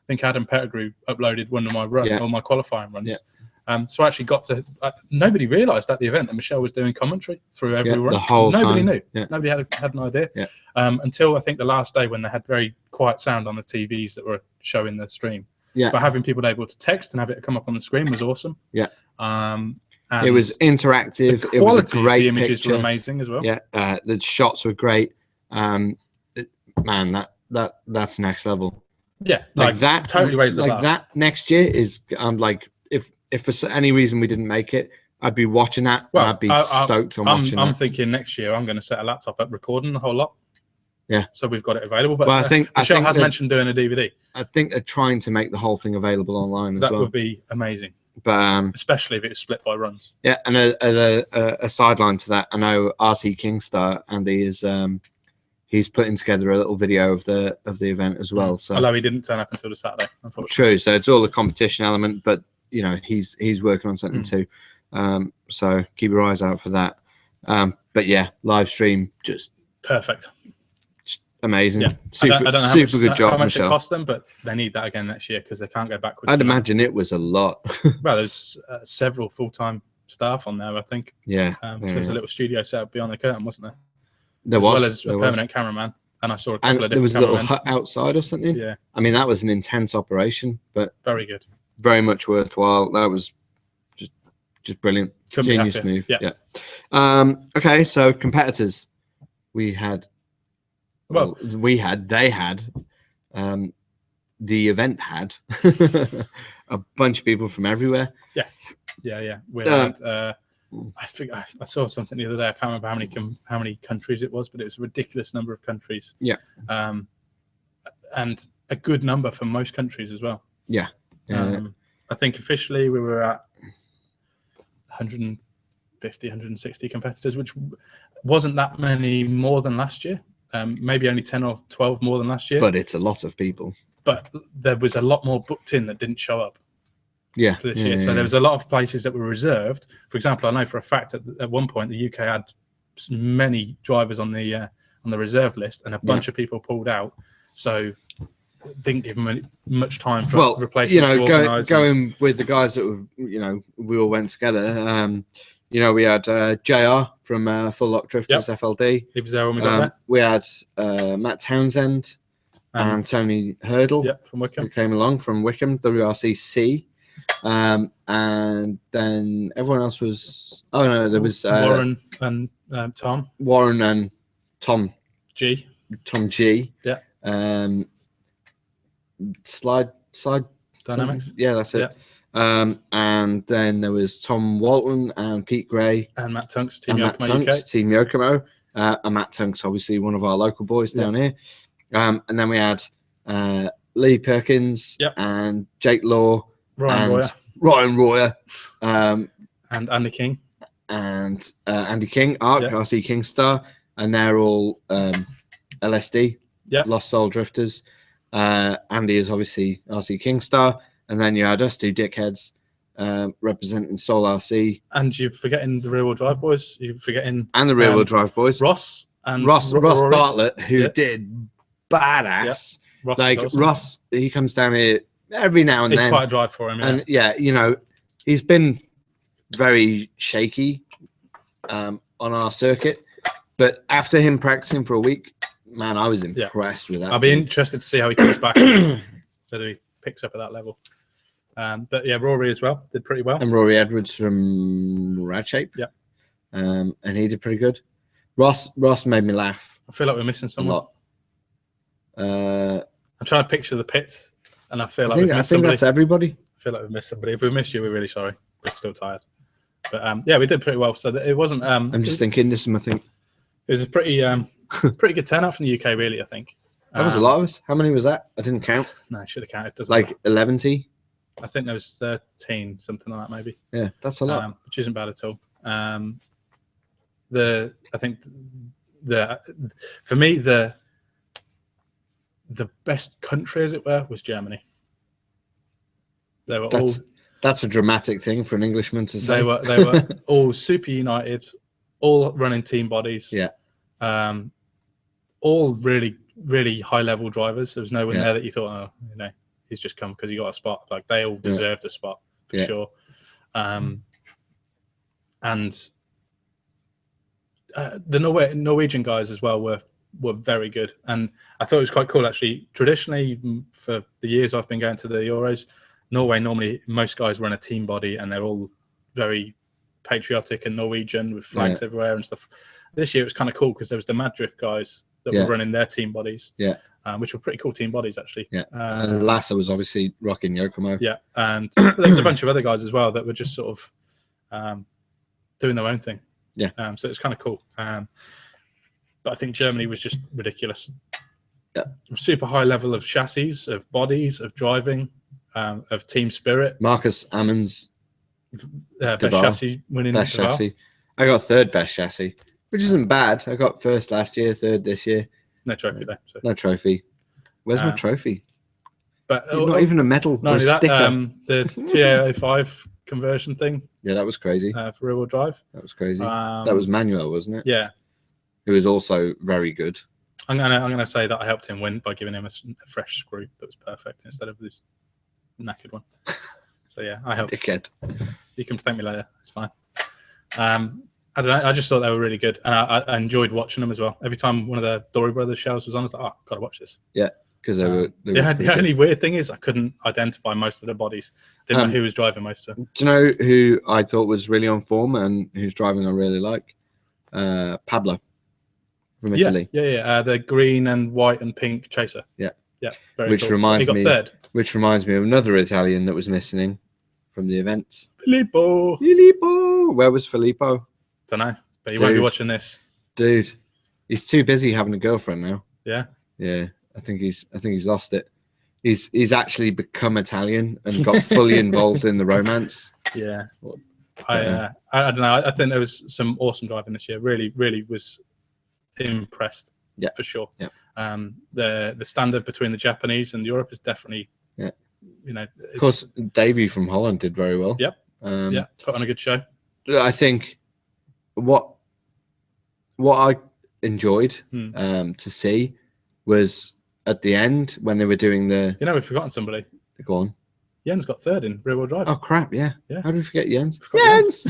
think Adam Pettigrew uploaded one of my or my qualifying runs. Yeah. So I actually got to, nobody realised at the event that Michel was doing commentary through every run. The whole Nobody time. knew. Yeah. Nobody had an idea. Yeah. Until I think the last day when they had very quiet sound on the TVs that were showing the stream. Yeah. But having people able to text and have it come up on the screen was awesome. Yeah. And it was interactive. The it was a great the images picture. were amazing as well. Yeah. The shots were greght. Man, that's next level. Yeah. Like that. Totally raised the bar. Like that next year is like if for any reason we didn't make it, I'd be watching that. Well, and I'd be stoked on watching I'm thinking next year I'm going to set a laptop up recording the whole lot. Yeah. So we've got it available. But I think Michel has mentioned doing a DVD. I think they're trying to make the whole thing available online as well. That would be amazing. But especially if it was split by runs. Yeah, and as a sideline to that, I know RC Kingstar, Andy is he's putting together a little video of the event as well. So although he didn't turn up until the Saturday, unfortunately. True. So it's all the competition element, but you know he's working on something too. So keep your eyes out for that. But yeah, live stream just perfect. Amazing. Yeah. Super good job, how much Michel. it cost them, but they need that again next year because they can't go backwards. I'd imagine it was a lot. Well, there's several full-time staff on there, I think. Yeah. So there's a little studio set up behind the curtain, wasn't there? There was. As well as a permanent cameraman. And I saw a couple of different there was a little hut outside or something. Yeah. I mean, that was an intense operation, but very good. Very much worthwhile. That was just brilliant. Couldn't be Genius happier. move. Yeah. Okay, so competitors. We had, they had, the event had a bunch of people from everywhere. Yeah. We had, I think I saw something the other day. I can't remember how many countries it was, but it was a ridiculous number of countries. Yeah. And a good number for most countries as well. Yeah. I think officially we were at 150, 160 competitors, which wasn't that many more than last year. Maybe only 10 or 12 more than last year. But it's a lot of people. But there was a lot more booked in that didn't show up. Yeah. For this year. So there was a lot of places that were reserved. For example, I know for a fact at one point the UK had many drivers on the reserve list, and a bunch of people pulled out. So didn't give them much time for replacement. Going with the guys that were, we all went together. We had JR from Full Lock Drifters FLD. He was there when we got there. We had Matt Townsend and Tony Hurdle from Wickham, who came along from Wickham WRCC. And then everyone else was. Oh no, there was Warren and Tom. Warren and Tom G. Tom G. Yeah. Slide Dynamics. Yeah, that's it. Yeah. And then there was Tom Walton and Pete Gray and Matt Tunks, Team Yokomo. And Matt Tunks, obviously one of our local boys down here. And then we had Lee Perkins and Jake Law. Ryan Royer. And Andy King. And Andy King, RC Kingstar. And they're all LSD, Lost Soul Drifters. Andy is obviously RC Kingstar. And then you had us two dickheads representing Soul RC. And you're forgetting the Rear Wheel Drive boys. You're forgetting... And the Rear Wheel Drive boys. Ross Bartlett, who did badass. Ross, he comes down here every now and then. It's quite a drive for him, And he's been very shaky on our circuit. But after him practicing for a week, man, I was impressed with that. I'll be interested to see how he comes back, whether he picks up at that level. But yeah, Rory as well did pretty well. And Rory Edwards from Rad Shape. Yeah. And he did pretty good. Ross made me laugh. I feel like we're missing someone. A lot. I'm trying to picture the pits, and I feel like we've missed somebody. That's everybody. I feel like we've missed somebody. If we missed you, we're really sorry. We're still tired. But we did pretty well. So it wasn't. I'm just thinking this. I think it was a pretty good turnout from the UK. Really, I think that was a lot of us. How many was that? I didn't count. No, I should have counted. Doesn't like matter. 11. I think there was 13, something like that, maybe. Yeah, that's a lot. Which isn't bad at all. For me the best country, as it were, was Germany. They were that's a dramatic thing for an Englishman to say. They were all super united, all running team bodies. Yeah. All really, really high level drivers. There was no one there that you thought, he's just come because he got a spot. Like they all deserved a spot for sure. And the Norwegian guys as well were very good, and I thought it was quite cool actually. Traditionally, for the years I've been going to the Euros, Norway normally most guys run a team body, and they're all very patriotic and Norwegian with flags everywhere and stuff. This year it was kind of cool because there was the Mad Drift guys that were running their team bodies, which were pretty cool team bodies actually. Yeah, and Lassa was obviously rocking Yokomo. Yeah, and there was a bunch of other guys as well that were just sort of doing their own thing. Yeah. So it's kind of cool. But I think Germany was just ridiculous. Yeah. Super high level of chassis, of bodies, of driving, of team spirit. Marcus Ammons, best chassis winning. Best chassis. I got third best chassis, which isn't bad. I got first last year, third this year. No trophy though. So. No trophy. Where's my trophy? But not even a medal. Not only that, the TA05 conversion thing. Yeah, that was crazy. For rear-wheel drive. That was crazy. That was Manuel, wasn't it? Yeah. It was also very good. I'm gonna say that I helped him win by giving him a fresh screw that was perfect instead of this knackered one. So yeah, I helped. Dickhead. You can thank me later. It's fine. I don't know. I just thought they were really good, and I enjoyed watching them as well. Every time one of the Dory Brothers shows was on, I was like, "Oh, gotta watch this." Yeah, because they were the only weird thing is I couldn't identify most of the bodies. Didn't know who was driving most of them. Do you know who I thought was really on form and whose driving I really like? Pablo from Italy. Yeah. The green and white and pink chaser. Yeah. Very Which cool. reminds he got me, third. Which reminds me of another Italian that was missing from the event. Filippo. Where was Filippo? Don't know, but he won't be watching this. Dude, he's too busy having a girlfriend now. Yeah. I think he's lost it. He's actually become Italian and got fully involved in the romance. Yeah. I don't know. I think there was some awesome driving this year. Really, really was impressed. Yeah, for sure. Yeah. The standard between the Japanese and Europe is definitely. Yeah. Of course, Davey from Holland did very well. Yep. Put on a good show. I think what I enjoyed to see was at the end when they were doing the. We've forgotten somebody. Go on. Jens got third in rear-wheel drive. Oh crap! Yeah. How did we forget Jens? Jens.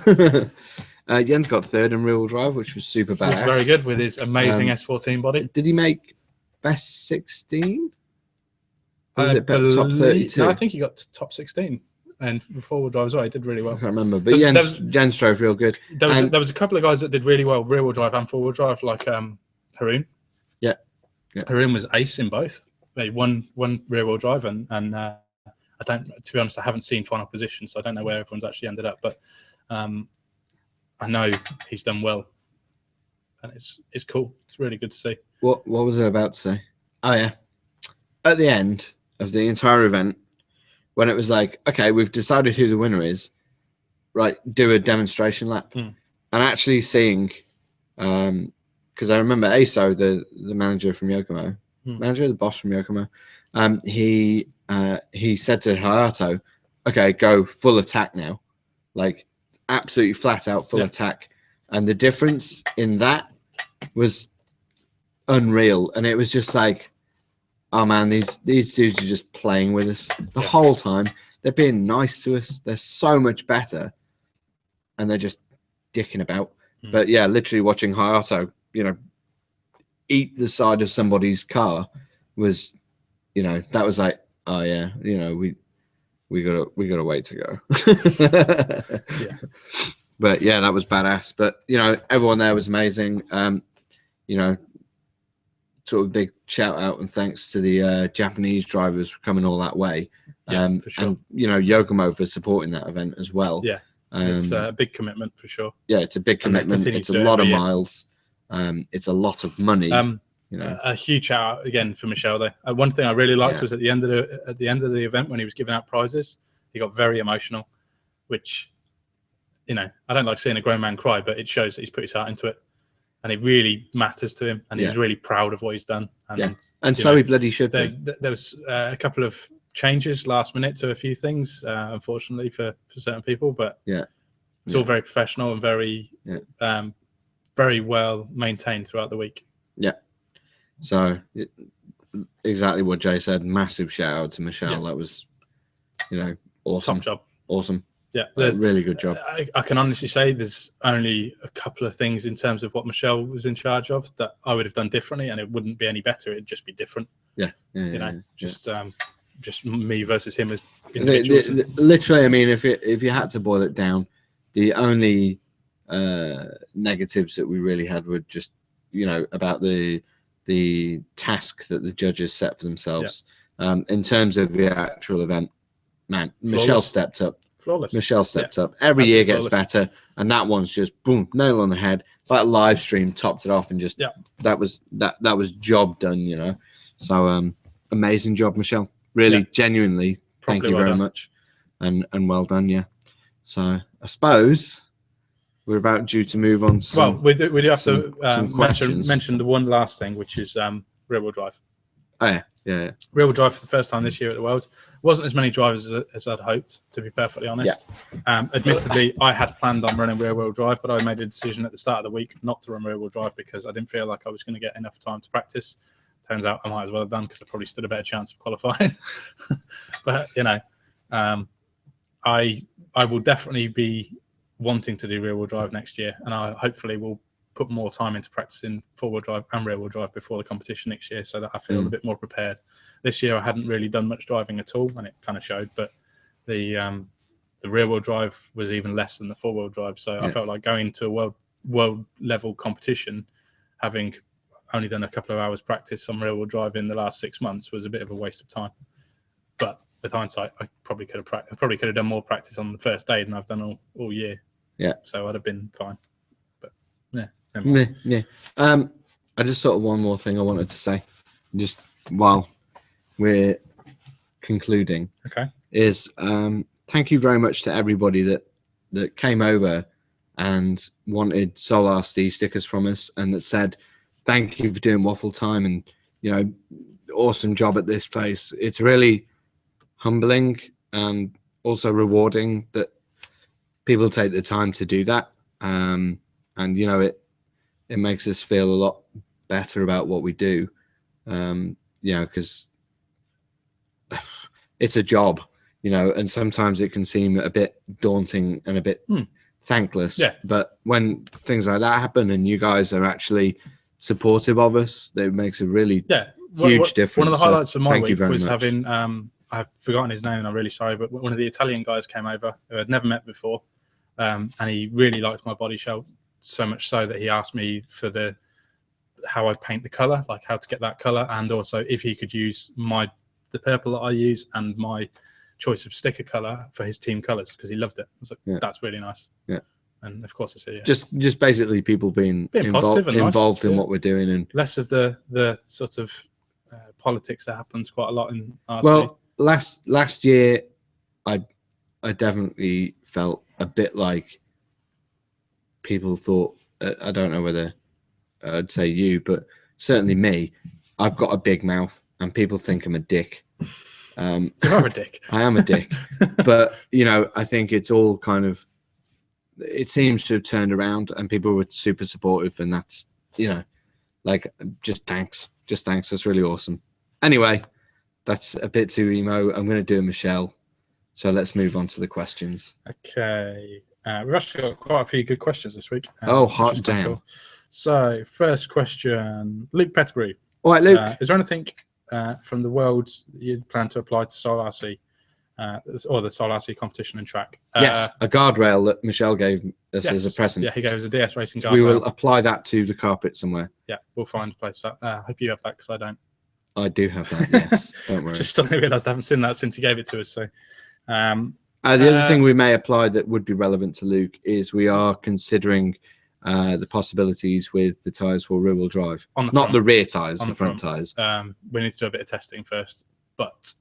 Jens got third in rear-wheel drive, which was super badass. He was very good with his amazing S14 body. Did he make best 16? Or was it top 32? No, I think he got top 16. And four-wheel drive as well, he did really well. I can't remember, but Jens drove real good. There was a couple of guys that did really well, rear-wheel drive and four-wheel drive, like Haroon. Yeah. Haroon was ace in both. They won rear-wheel drive, and I don't, to be honest, I haven't seen final position, so I don't know where everyone's actually ended up. But I know he's done well, and it's cool. It's really good to see. What was I about to say? Oh yeah, at the end of the entire event, when it was like, okay, we've decided who the winner is, right? Do a demonstration lap, and actually seeing, because I remember ASO, the manager from Yokomo, the boss from Yokomo, he said to Hayato, okay, go full attack now, like absolutely flat out full attack, and the difference in that was unreal, and it was just like, oh man, these dudes are just playing with us the whole time. They're being nice to us. They're so much better, and they're just dicking about. But yeah, literally watching Hayato, eat the side of somebody's car was, that was like, oh yeah, we got a way to go. But yeah, that was badass. But everyone there was amazing. Sort of big shout out and thanks to the Japanese drivers for coming all that way. For sure. And Yokomo for supporting that event as well. Yeah, it's a big commitment for sure. Yeah, it's a big commitment. It's a lot of miles. It's a lot of money. A huge shout out again for Michel though. One thing I really liked was at the end of the event when he was giving out prizes, he got very emotional, which I don't like seeing a grown man cry, but it shows that he's put his heart into it. And it really matters to him, and he's really proud of what he's done. And so he bloody should be. There was a couple of changes last minute to a few things, unfortunately for certain people, but it's all very professional and very very well maintained throughout the week. Yeah. So exactly what Jay said. Massive shout out to Michel. That was, awesome. Top job. Awesome. Yeah, really good job. I can honestly say there's only a couple of things in terms of what Michel was in charge of that I would have done differently, and it wouldn't be any better. It'd just be different. Just me versus him as individuals. Literally, I mean, if you had to boil it down, the only negatives that we really had were just about the task that the judges set for themselves. In terms of the actual event, man, flawless. Michel stepped up. Flawless. Michel stepped up. Every year gets better, and that one's just boom, nail on the head. It's like a live stream topped it off, and just that was job done. So amazing job, Michel. Really, genuinely, thank you very much, and well done. Yeah. So I suppose we're about due to move on. We do have to mention the one last thing, which is rear-wheel drive. Oh yeah. Rear-wheel drive for the first time this year at the World. Wasn't as many drivers as I'd hoped, to be perfectly honest. Admittedly, I had planned on running rear-wheel drive, but I made a decision at the start of the week not to run rear-wheel drive because I didn't feel like I was going to get enough time to practice. Turns out I might as well have done because I probably stood a better chance of qualifying. But I will definitely be wanting to do rear-wheel drive next year, and I hopefully will put more time into practicing four-wheel drive and rear-wheel drive before the competition next year, so that I feel a bit more prepared. This year I hadn't really done much driving at all, and it kind of showed. But the rear-wheel drive was even less than the four-wheel drive, so I felt like going to a world level competition, having only done a couple of hours practice on rear-wheel drive in the last 6 months, was a bit of a waste of time. But with hindsight, I probably could have done more practice on the first day than I've done all year. Yeah. So I'd have been fine. But yeah. I just thought of one more thing I wanted to say, just while we're concluding. Okay. Is thank you very much to everybody that came over and wanted Soul RC stickers from us, and that said thank you for doing Waffle Time, and awesome job at this place. It's really humbling and also rewarding that people take the time to do that, and it makes us feel a lot better about what we do, because it's a job, and sometimes it can seem a bit daunting and a bit thankless. Yeah. But when things like that happen and you guys are actually supportive of us, it makes a really huge difference. One of the highlights of my week was much. having I've forgotten his name and I'm really sorry, but one of the Italian guys came over who I'd never met before, and he really liked my body shell, so much so that he asked me for how I paint the color, like how to get that color, and also if he could use the purple that I use and my choice of sticker color for his team colors, because he loved it. I was like, that's really nice. Yeah. And of course, I said, just basically people being involved in what we're doing, and less of the sort of politics that happens quite a lot in RC. Well, last year, I definitely felt a bit like people thought. I don't know whether I'd say you, but certainly me. I've got a big mouth, and people think I'm a dick. You are a dick. I am a dick, but I think it's all kind of. It seems to have turned around, and people were super supportive, and that's just thanks. That's really awesome. Anyway, that's a bit too emo. I'm going to do a Michel, so let's move on to the questions. Okay, we've actually got quite a few good questions this week. Hot damn! Cool. So, first question, Luke Pettigrew. All right, Luke. Is there anything from the worlds you'd plan to apply to Soul RC, or the Soul RC competition and track? Yes, a guardrail that Michel gave us as a present. Yeah, he gave us a DS racing guardrail. We will apply that to the carpet somewhere. Yeah, we'll find a place for that. I hope you have that, because I don't. I do have that, yes. Don't worry. Just suddenly realised I haven't seen that since he gave it to us. So, the other thing we may apply that would be relevant to Luke is we are considering the possibilities with the tyres for rear-wheel drive. Not the rear tyres, the front tyres. We need to do a bit of testing first, but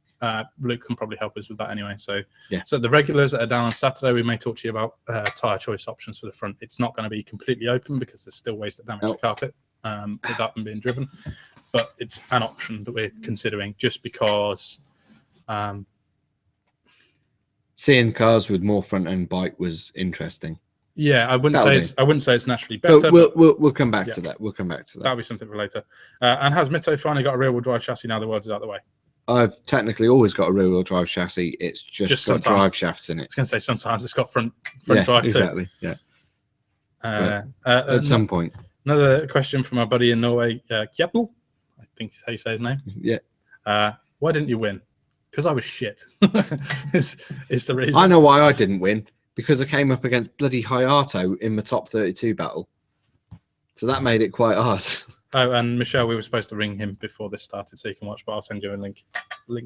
Luke can probably help us with that anyway. So, yeah. So the regulars that are down on Saturday, we may talk to you about tyre choice options for the front. It's not going to be completely open because there's still ways to damage the carpet without them being driven. But it's an option that we're considering, just because seeing cars with more front end bite was interesting. Yeah, I wouldn't say it's naturally better. We'll come back to that. We'll come back to that. That'll be something for later. And has Mitto finally got a rear wheel drive chassis now the world is out of the way? I've technically always got a rear wheel drive chassis. It's just got drive shafts in it. I was going to say sometimes it's got front drive exactly. too. Yeah. At some point. Another question from our buddy in Norway, Kjetil. I think is how you say his name. Yeah. Why didn't you win? Because I was shit. is the reason. I know why I didn't win. Because I came up against bloody Hayato in my top 32 battle. So that made it quite hard. Oh, and Michel, we were supposed to ring him before this started so you can watch, but I'll send you a link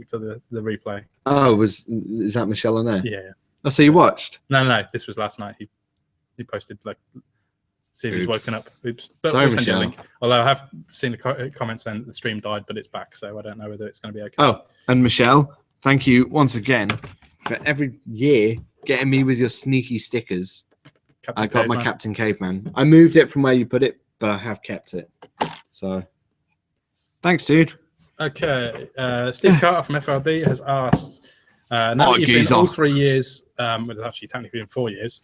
to the replay. Oh, is that Michel on there? Yeah. Oh, so you watched? No, this was last night. He posted, see if he's woken up. Oops. But sorry, we'll send you a Michel. link. Although I have seen a comment saying that the stream died, but it's back, so I don't know whether it's going to be okay. Oh, and Michel, thank you once again for every year getting me with your sneaky stickers. I got my Captain Caveman. I moved it from where you put it, but I have kept it. So, thanks, dude. Okay. Steve Carter from FRB has asked, now that you've been all 3 years, well, it's actually technically been 4 years,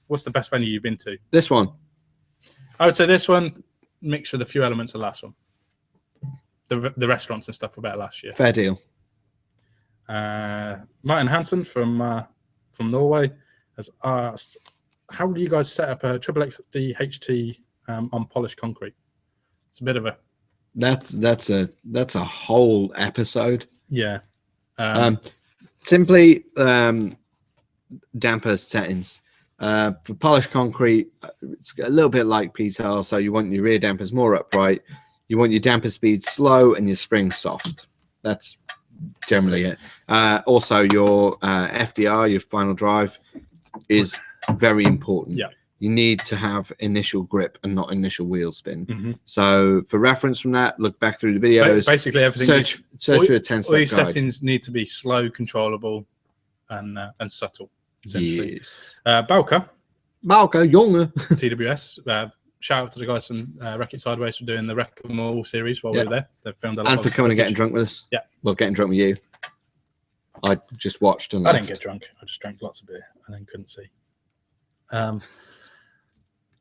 what's the best venue you've been to? This one. I would say this one, mixed with a few elements of the last one. The restaurants and stuff were better last year. Fair deal. Martin Hansen from Norway has asked, how do you guys set up a XXXD HT on polished concrete. It's a bit of a that's a whole episode. yeah. Simply damper settings. For polished concrete, it's a little bit like P-tail, so you want your rear dampers more upright. You want your damper speed slow and your springs soft. That's generally it. Also, your FDR, your final drive, is very important. Yeah. You need to have initial grip and not initial wheel spin. Mm-hmm. So for reference from that, look back through the videos. Basically, everything. Search for a 10-step all your guide. settings need to be slow, controllable, and subtle. Essentially. Yes. Balka, Junge. TWS. Shout out to the guys from Wreck It Sideways for doing the Wreck 'em All series while we were there. They've filmed a lot. And for coming and getting drunk with us. Yeah. Well, getting drunk with you. I just watched and I left. didn't get drunk. I just drank lots of beer and then couldn't see.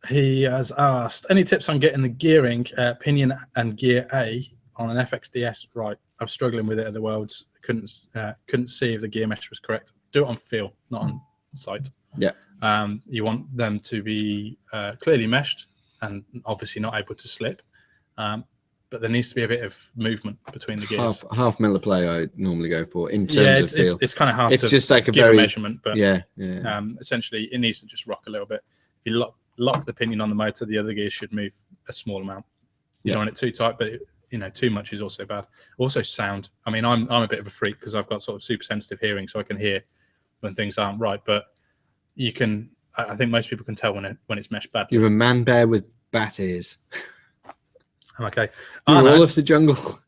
He has asked, any tips on getting the gearing, pinion and gear A on an FXDS right? I was struggling with it at the Worlds. Couldn't see if the gear mesh was correct. Do it on feel, not on sight. Yeah. You want them to be clearly meshed and obviously not able to slip. But there needs to be a bit of movement between the gears. Half milliplay I normally go for in terms of feel. It's kind of hard it's to just like a give very, a measurement, but essentially it needs to just rock a little bit. If you lock the pinion on the motor, the other gears should move a small amount. You don't want it too tight, but too much is also bad. Also sound. I mean, I'm a bit of a freak because I've got sort of super sensitive hearing, so I can hear when things aren't right. But you can. I think most people can tell when it's meshed badly. You're a man bear with bat ears. I'm okay. You're all of the jungle.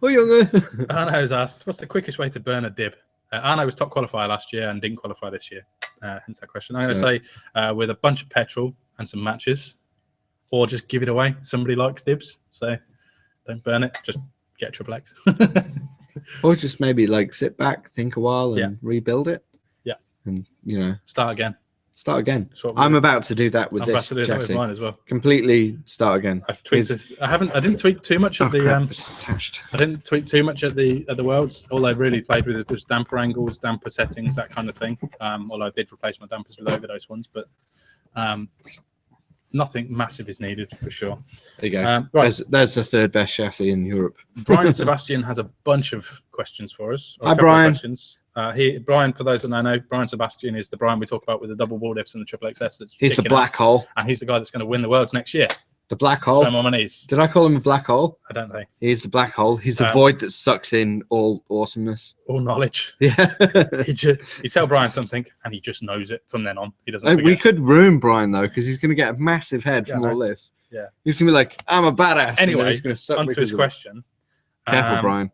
Oh, younger. Arno's asked, what's the quickest way to burn a dib? Arno was top qualifier last year and didn't qualify this year. Hence that question. I'm going to say with a bunch of petrol and some matches, or just give it away. Somebody likes dibs, so don't burn it. Just get a triple X. Or just maybe like sit back, think a while, and rebuild it. Yeah. And start again. Start again. I'm about to do that with this. I'm about to do that with mine as well. Completely start again. I've tweaked it. I didn't tweak too much at the. It's attached. I didn't tweak too much at the Worlds. All I really played with was damper angles, damper settings, that kind of thing. Although I did replace my dampers with Overdose ones, but nothing massive is needed for sure. There you go. Right. There's the third best chassis in Europe. Brian Sebastian has a bunch of questions for us. Hi, Brian. Brian, for those that don't know, Brian Sebastian is the Brian we talk about with the double wall diffs and the triple XS. He's the black hole. And he's the guy that's going to win the Worlds next year. The black hole. I'm on my knees. Did I call him a black hole? I don't know. He's the black hole. He's the void that sucks in all awesomeness. All knowledge. Yeah. You tell Brian something and he just knows it from then on. He doesn't forget. We could ruin Brian, though, because he's going to get a massive head from all this. Yeah. He's going to be like, I'm a badass. Anyway, he's going to suck onto his question. Careful, Brian.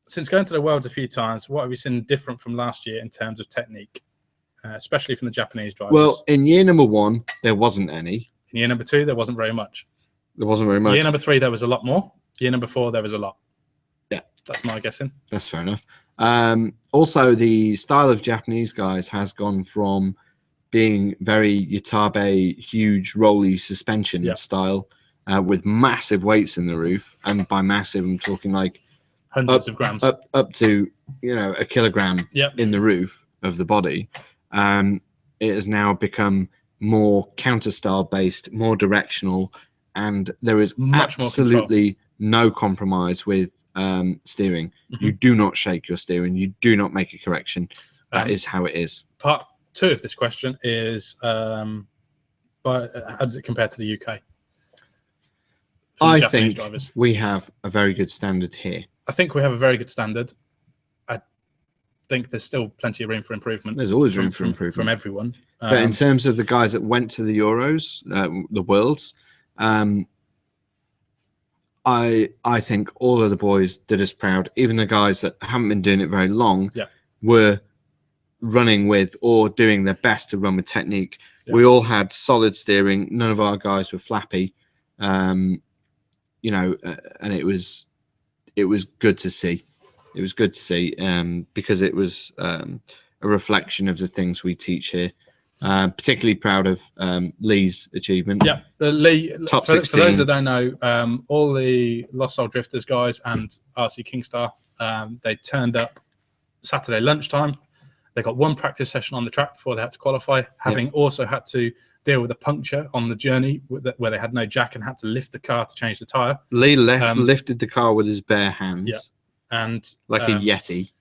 Since going to the Worlds a few times, what have you seen different from last year in terms of technique, especially from the Japanese drivers? Well, in year number 1, there wasn't any. In year number 2, there wasn't very much. There wasn't very much. Year number 3, there was a lot more. Year number 4, there was a lot. Yeah. That's my guessing. That's fair enough. Also, the style of Japanese guys has gone from being very Yatabe, huge, rolly suspension style with massive weights in the roof. And by massive, I'm talking like hundreds of grams up to a kilogram in the roof of the body. It has now become more counter style based, more directional, and there is absolutely no compromise with steering. You do not shake your steering, you do not make a correction. That is how it is. Part 2 of this question is how does it compare to the UK? I think we have a very good standard here. I think we have a very good standard. I think there's still plenty of room for improvement. There's always room for improvement from everyone. But in terms of the guys that went to the Euros, the Worlds, I think all of the boys did us proud. Even the guys that haven't been doing it very long were running with or doing their best to run with technique. Yeah. We all had solid steering. None of our guys were flappy. And it was good to see. It was good to see because it was a reflection of the things we teach here. Particularly proud of Lee's achievement. Yeah, Lee, top 16. For those that don't know, all the Lost Soul Drifters guys and RC Kingstar, they turned up Saturday lunchtime. They got one practice session on the track before they had to qualify, having also had to deal with a puncture on the journey where they had no jack and had to lift the car to change the tyre. Lee lifted the car with his bare hands. Yeah. And like a Yeti.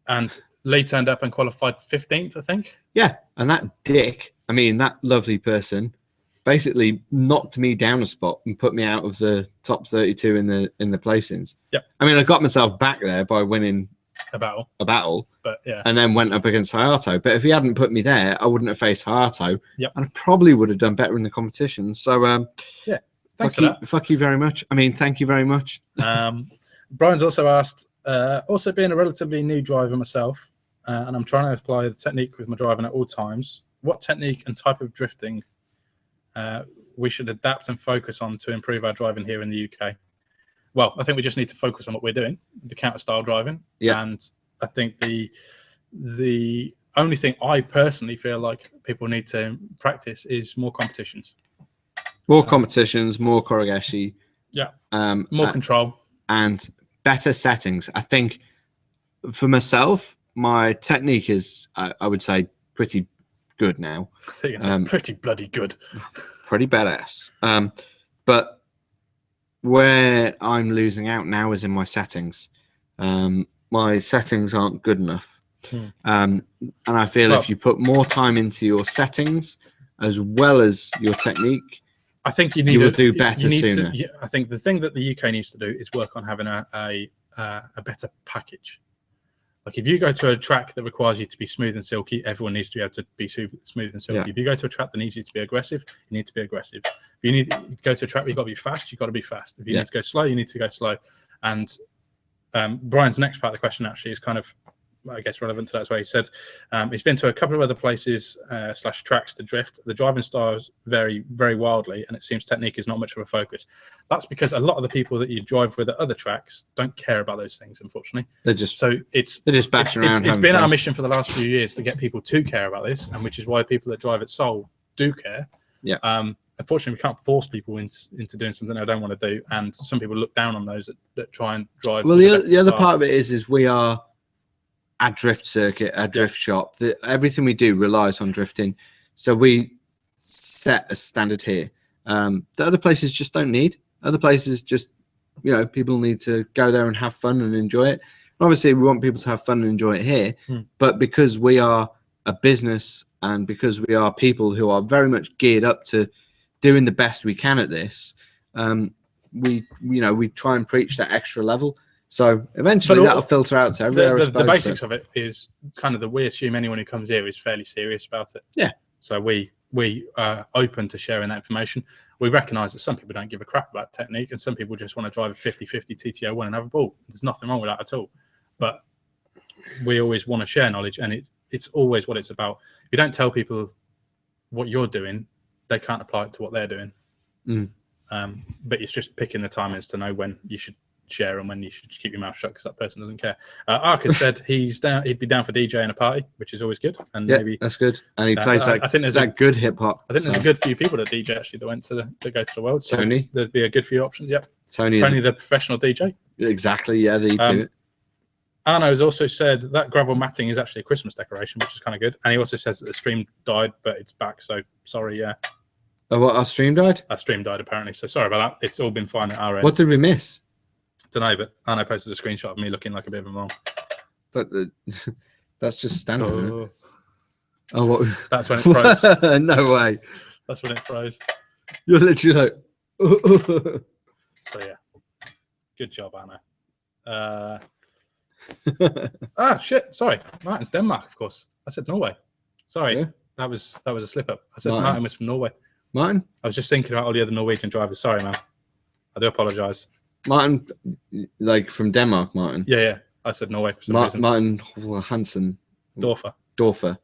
And Lee turned up and qualified 15th, I think. Yeah, and that dick, I mean, that lovely person, basically knocked me down a spot and put me out of the top 32 in the placings. Yep. I mean, I got myself back there by winning a battle, but yeah, and then went up against Hayato. But if he hadn't put me there, I wouldn't have faced Hayato. Yep. And I probably would have done better in the competition. So yeah, thanks for that. Fuck you very much. I mean, thank you very much. Brian's also asked, also being a relatively new driver myself, and I'm trying to apply the technique with my driving at all times, what technique and type of drifting we should adapt and focus on to improve our driving here in the UK? Well, I think we just need to focus on what we're doing, the counter style driving. Yeah. And I think the only thing I personally feel like people need to practice is more competitions. More competitions, more koregashi. Yeah. More control. And better settings. I think for myself, my technique is, I would say, pretty good now. I think it's pretty bloody good. Pretty badass. But where I'm losing out now is in my settings. My settings aren't good enough. And I feel if you put more time into your settings as well as your technique, I think you will do better sooner. I think the thing that the UK needs to do is work on having a better package. Like if you go to a track that requires you to be smooth and silky, everyone needs to be able to be smooth and silky. Yeah. If you go to a track that needs you to be aggressive, you need to be aggressive. If you need to go to a track where you've got to be fast, you've got to be fast. If you need to go slow, you need to go slow. And Brian's next part of the question actually is kind of, I guess, relevant to that as well. He said he's been to a couple of other places / tracks to drift. The driving styles vary very wildly, and it seems technique is not much of a focus. That's because a lot of the people that you drive with at other tracks don't care about those things, unfortunately. They're just bashing around. It's been our mission for the last few years to get people to care about this, and which is why people that drive at Seoul do care. Yeah. Unfortunately, we can't force people into doing something they don't want to do, and some people look down on those that try and drive. Well, the other part of it is we are a drift circuit, a drift shop. Everything we do relies on drifting, so we set a standard here that other places just don't need. Other places just, people need to go there and have fun and enjoy it. And obviously, we want people to have fun and enjoy it here, but because we are a business and because we are people who are very much geared up to doing the best we can at this, we try and preach that extra level. So eventually that'll filter out to everywhere. The basics of it is it's kind of we assume anyone who comes here is fairly serious about it. Yeah. So we are open to sharing that information. We recognise that some people don't give a crap about technique and some people just want to drive a 50-50 TTO1 and have a ball. There's nothing wrong with that at all. But we always want to share knowledge, and it's always what it's about. If you don't tell people what you're doing, they can't apply it to what they're doing. But it's just picking the timings to know when you should share and when you should keep your mouth shut because that person doesn't care. Arcus said he'd be down for DJ in a party, which is always good. And maybe that's good. And he plays I think there's that good hip hop. I think there's a good few people that DJ actually that went to go to the world. So Tony, there'd be a good few options. Yep. Tony, the professional DJ. Exactly. Yeah, they do it. Arno has also said that gravel matting is actually a Christmas decoration, which is kind of good. And he also says that the stream died, but it's back. So sorry, yeah. Oh, what, our stream died? Our stream died apparently. So sorry about that. It's all been fine at our end. What did we miss? Don't know, but Arno posted a screenshot of me looking like a bit of a moron. That's just standard. Oh, what? That's when it froze. No way. That's when it froze. You're literally like. So yeah, good job, Arno. Shit. Sorry, Martin's Denmark, of course. I said Norway. Sorry, yeah. that was a slip up. I said Martin was from Norway. Martin? I was just thinking about all the other Norwegian drivers. Sorry, man. I do apologise. Martin, like from Denmark, Martin. Yeah. I said Norway for some reason. Martin Hansen. Dorfer.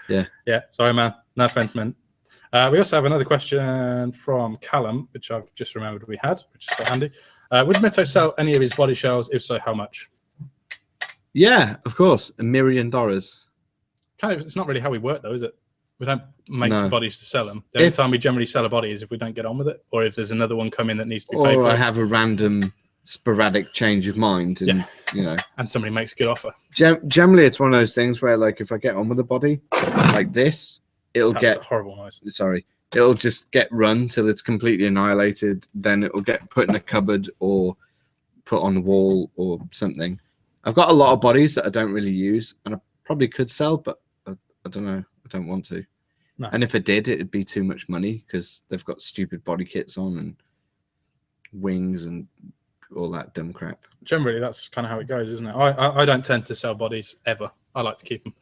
Yeah. Yeah. Sorry, man. No offense, man. We also have another question from Callum, which I've just remembered we had, which is quite handy. Would Mitto sell any of his body shells? If so, how much? Yeah, of course. $1 million. Kind of. It's not really how we work, though, is it? We don't make bodies to sell them. The only time we generally sell a body is if we don't get on with it, or if there's another one coming that needs to be paid for. Or I have a random sporadic change of mind, and and somebody makes a good offer. Generally, it's one of those things where, like, if I get on with a body like this, it'll get a horrible noise. Sorry, it'll just get run till it's completely annihilated. Then it will get put in a cupboard or put on the wall or something. I've got a lot of bodies that I don't really use, and I probably could sell, but I don't know. I don't want to. No. And if I did, it'd be too much money because they've got stupid body kits on and wings and all that dumb crap. Generally, that's kind of how it goes, isn't it? I don't tend to sell bodies ever. I like to keep them.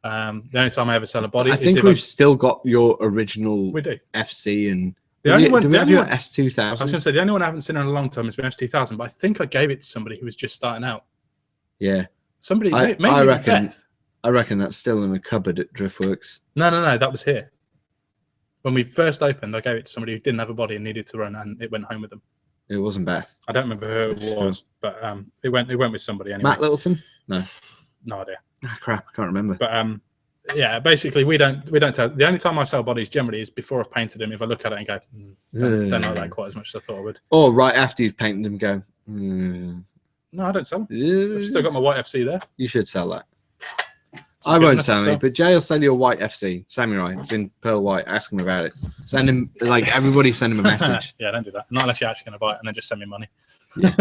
The only time I ever sell a body, I think we've still got your original we do. FC and The only one, do we have your S2000? I was going to say the only one I haven't seen in a long time has been S2000, but I think I gave it to somebody who was just starting out. Yeah, somebody. Maybe I reckon. Beth. I reckon that's still in a cupboard at Driftworks. No, that was here. When we first opened, I gave it to somebody who didn't have a body and needed to run, and it went home with them. It wasn't Beth. I don't remember who it was, but it went with somebody anyway. Matt Littleton? No idea. Ah, crap, I can't remember. But yeah, basically we don't tell. The only time I sell bodies generally is before I've painted them. If I look at it and go, they're not like quite as much as I thought I would. Or right after you've painted them, go. No, I don't sell them. I've still got my white FC there. You should sell that. I won't sell any, but Jay will sell you a white FC samurai. It's in pearl white. Ask him about it. Send him everybody. Send him a message. Yeah, don't do that. Not unless you're actually going to buy it, and then just send me money. Yeah.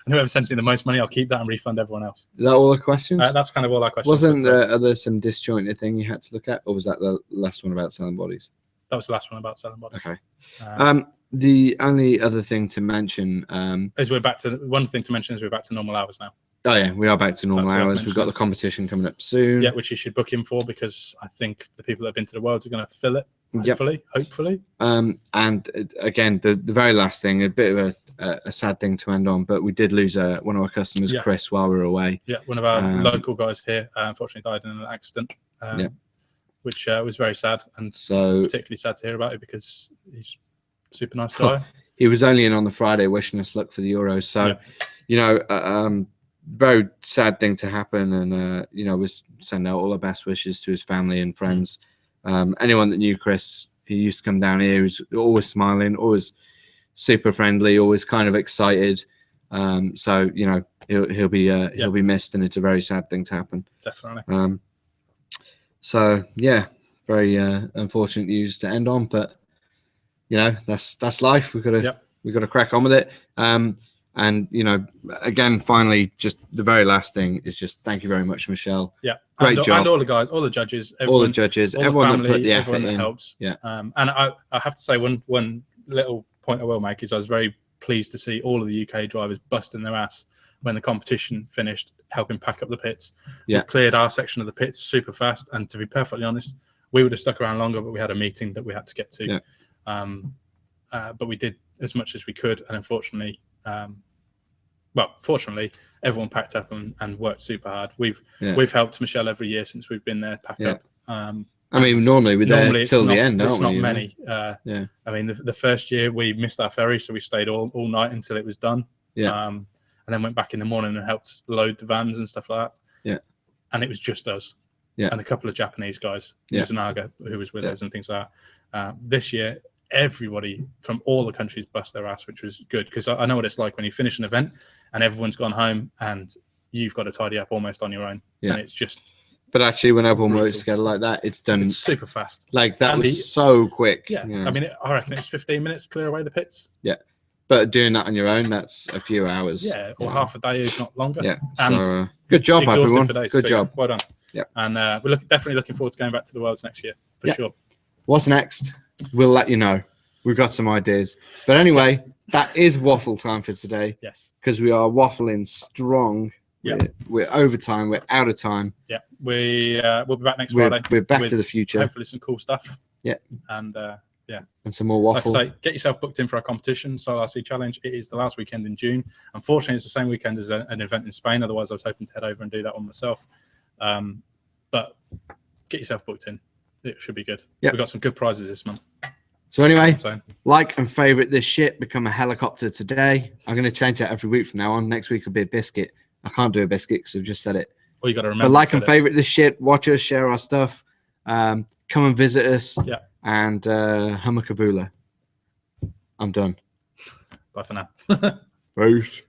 And whoever sends me the most money, I'll keep that and refund everyone else. Is that all the questions? That's kind of all our questions. Wasn't there some disjointed thing you had to look at, or was that the last one about selling bodies? That was the last one about selling bodies. Okay. The only other thing to mention is we're back to normal hours now. Oh yeah, we are back to normal hours. We've got the competition coming up soon. Yeah, which you should book in for because I think the people that have been to the Worlds are going to fill it. Hopefully. And again, the very last thing, a bit of a sad thing to end on, but we did lose one of our customers, Chris, while we were away. Yeah, one of our local guys here, unfortunately died in an accident. Which was very sad, and so particularly sad to hear about it because he's a super nice guy. He was only in on the Friday wishing us luck for the Euros. So, very sad thing to happen, and we send out all our best wishes to his family and friends. Anyone that knew Chris, he used to come down here. He was always smiling, always super friendly, always kind of excited. So he'll be missed, and it's a very sad thing to happen. Definitely. So yeah, very unfortunate news to end on, but that's life. We've got to crack on with it. And again, finally, just the very last thing is just thank you very much, Michel. Yeah, great job, and all the guys, all the judges, everyone that put the effort in. Helps. Yeah, and I have to say one little point I will make is I was very pleased to see all of the UK drivers busting their ass when the competition finished, helping pack up the pits. Yeah, we cleared our section of the pits super fast, and to be perfectly honest, we would have stuck around longer, but we had a meeting that we had to get to. Yeah. But we did as much as we could, and unfortunately. Fortunately, everyone packed up and worked super hard. We've helped Michel every year since we've been there pack up. I mean, normally we're there till the end, aren't we? It's not many. I mean, the first year we missed our ferry, so we stayed all night until it was done. Yeah. And then went back in the morning and helped load the vans and stuff like that. Yeah. And it was just us. Yeah. And a couple of Japanese guys, Mizunaga, who was with us and things like that. This year, everybody from all the countries bust their ass, which was good because I know what it's like when you finish an event and everyone's gone home and you've got to tidy up almost on your own. Yeah. And it's just. But actually, when everyone works together like that, it's done super fast. Like that was so quick. Yeah. I mean, I reckon it's 15 minutes to clear away the pits. Yeah. But doing that on your own, that's a few hours. Yeah, or half a day, if not longer. Yeah. So good job, everyone. Good job. Well done. Yeah. And we're definitely looking forward to going back to the Worlds next year for sure. What's next? We'll let you know. We've got some ideas. But anyway, that is waffle time for today. Yes. Because we are waffling strong. Yeah. We're over time. We're out of time. Yeah. We'll be back next Friday. We're back to the future. Hopefully some cool stuff. Yeah. And and some more waffle. Like I say, get yourself booked in for our competition, Solar RC Challenge. It is the last weekend in June. Unfortunately, it's the same weekend as an event in Spain. Otherwise, I was hoping to head over and do that one myself. But get yourself booked in. It should be good. Yeah. We've got some good prizes this month. So anyway, like and favorite this shit. Become a helicopter today. I'm going to change that every week from now on. Next week will be a biscuit. I can't do a biscuit because I've just said it. Well, you got to remember. But like and favorite this shit. Watch us, share our stuff. Come and visit us. Yeah. And Humakavula. I'm done. Bye for now. Peace.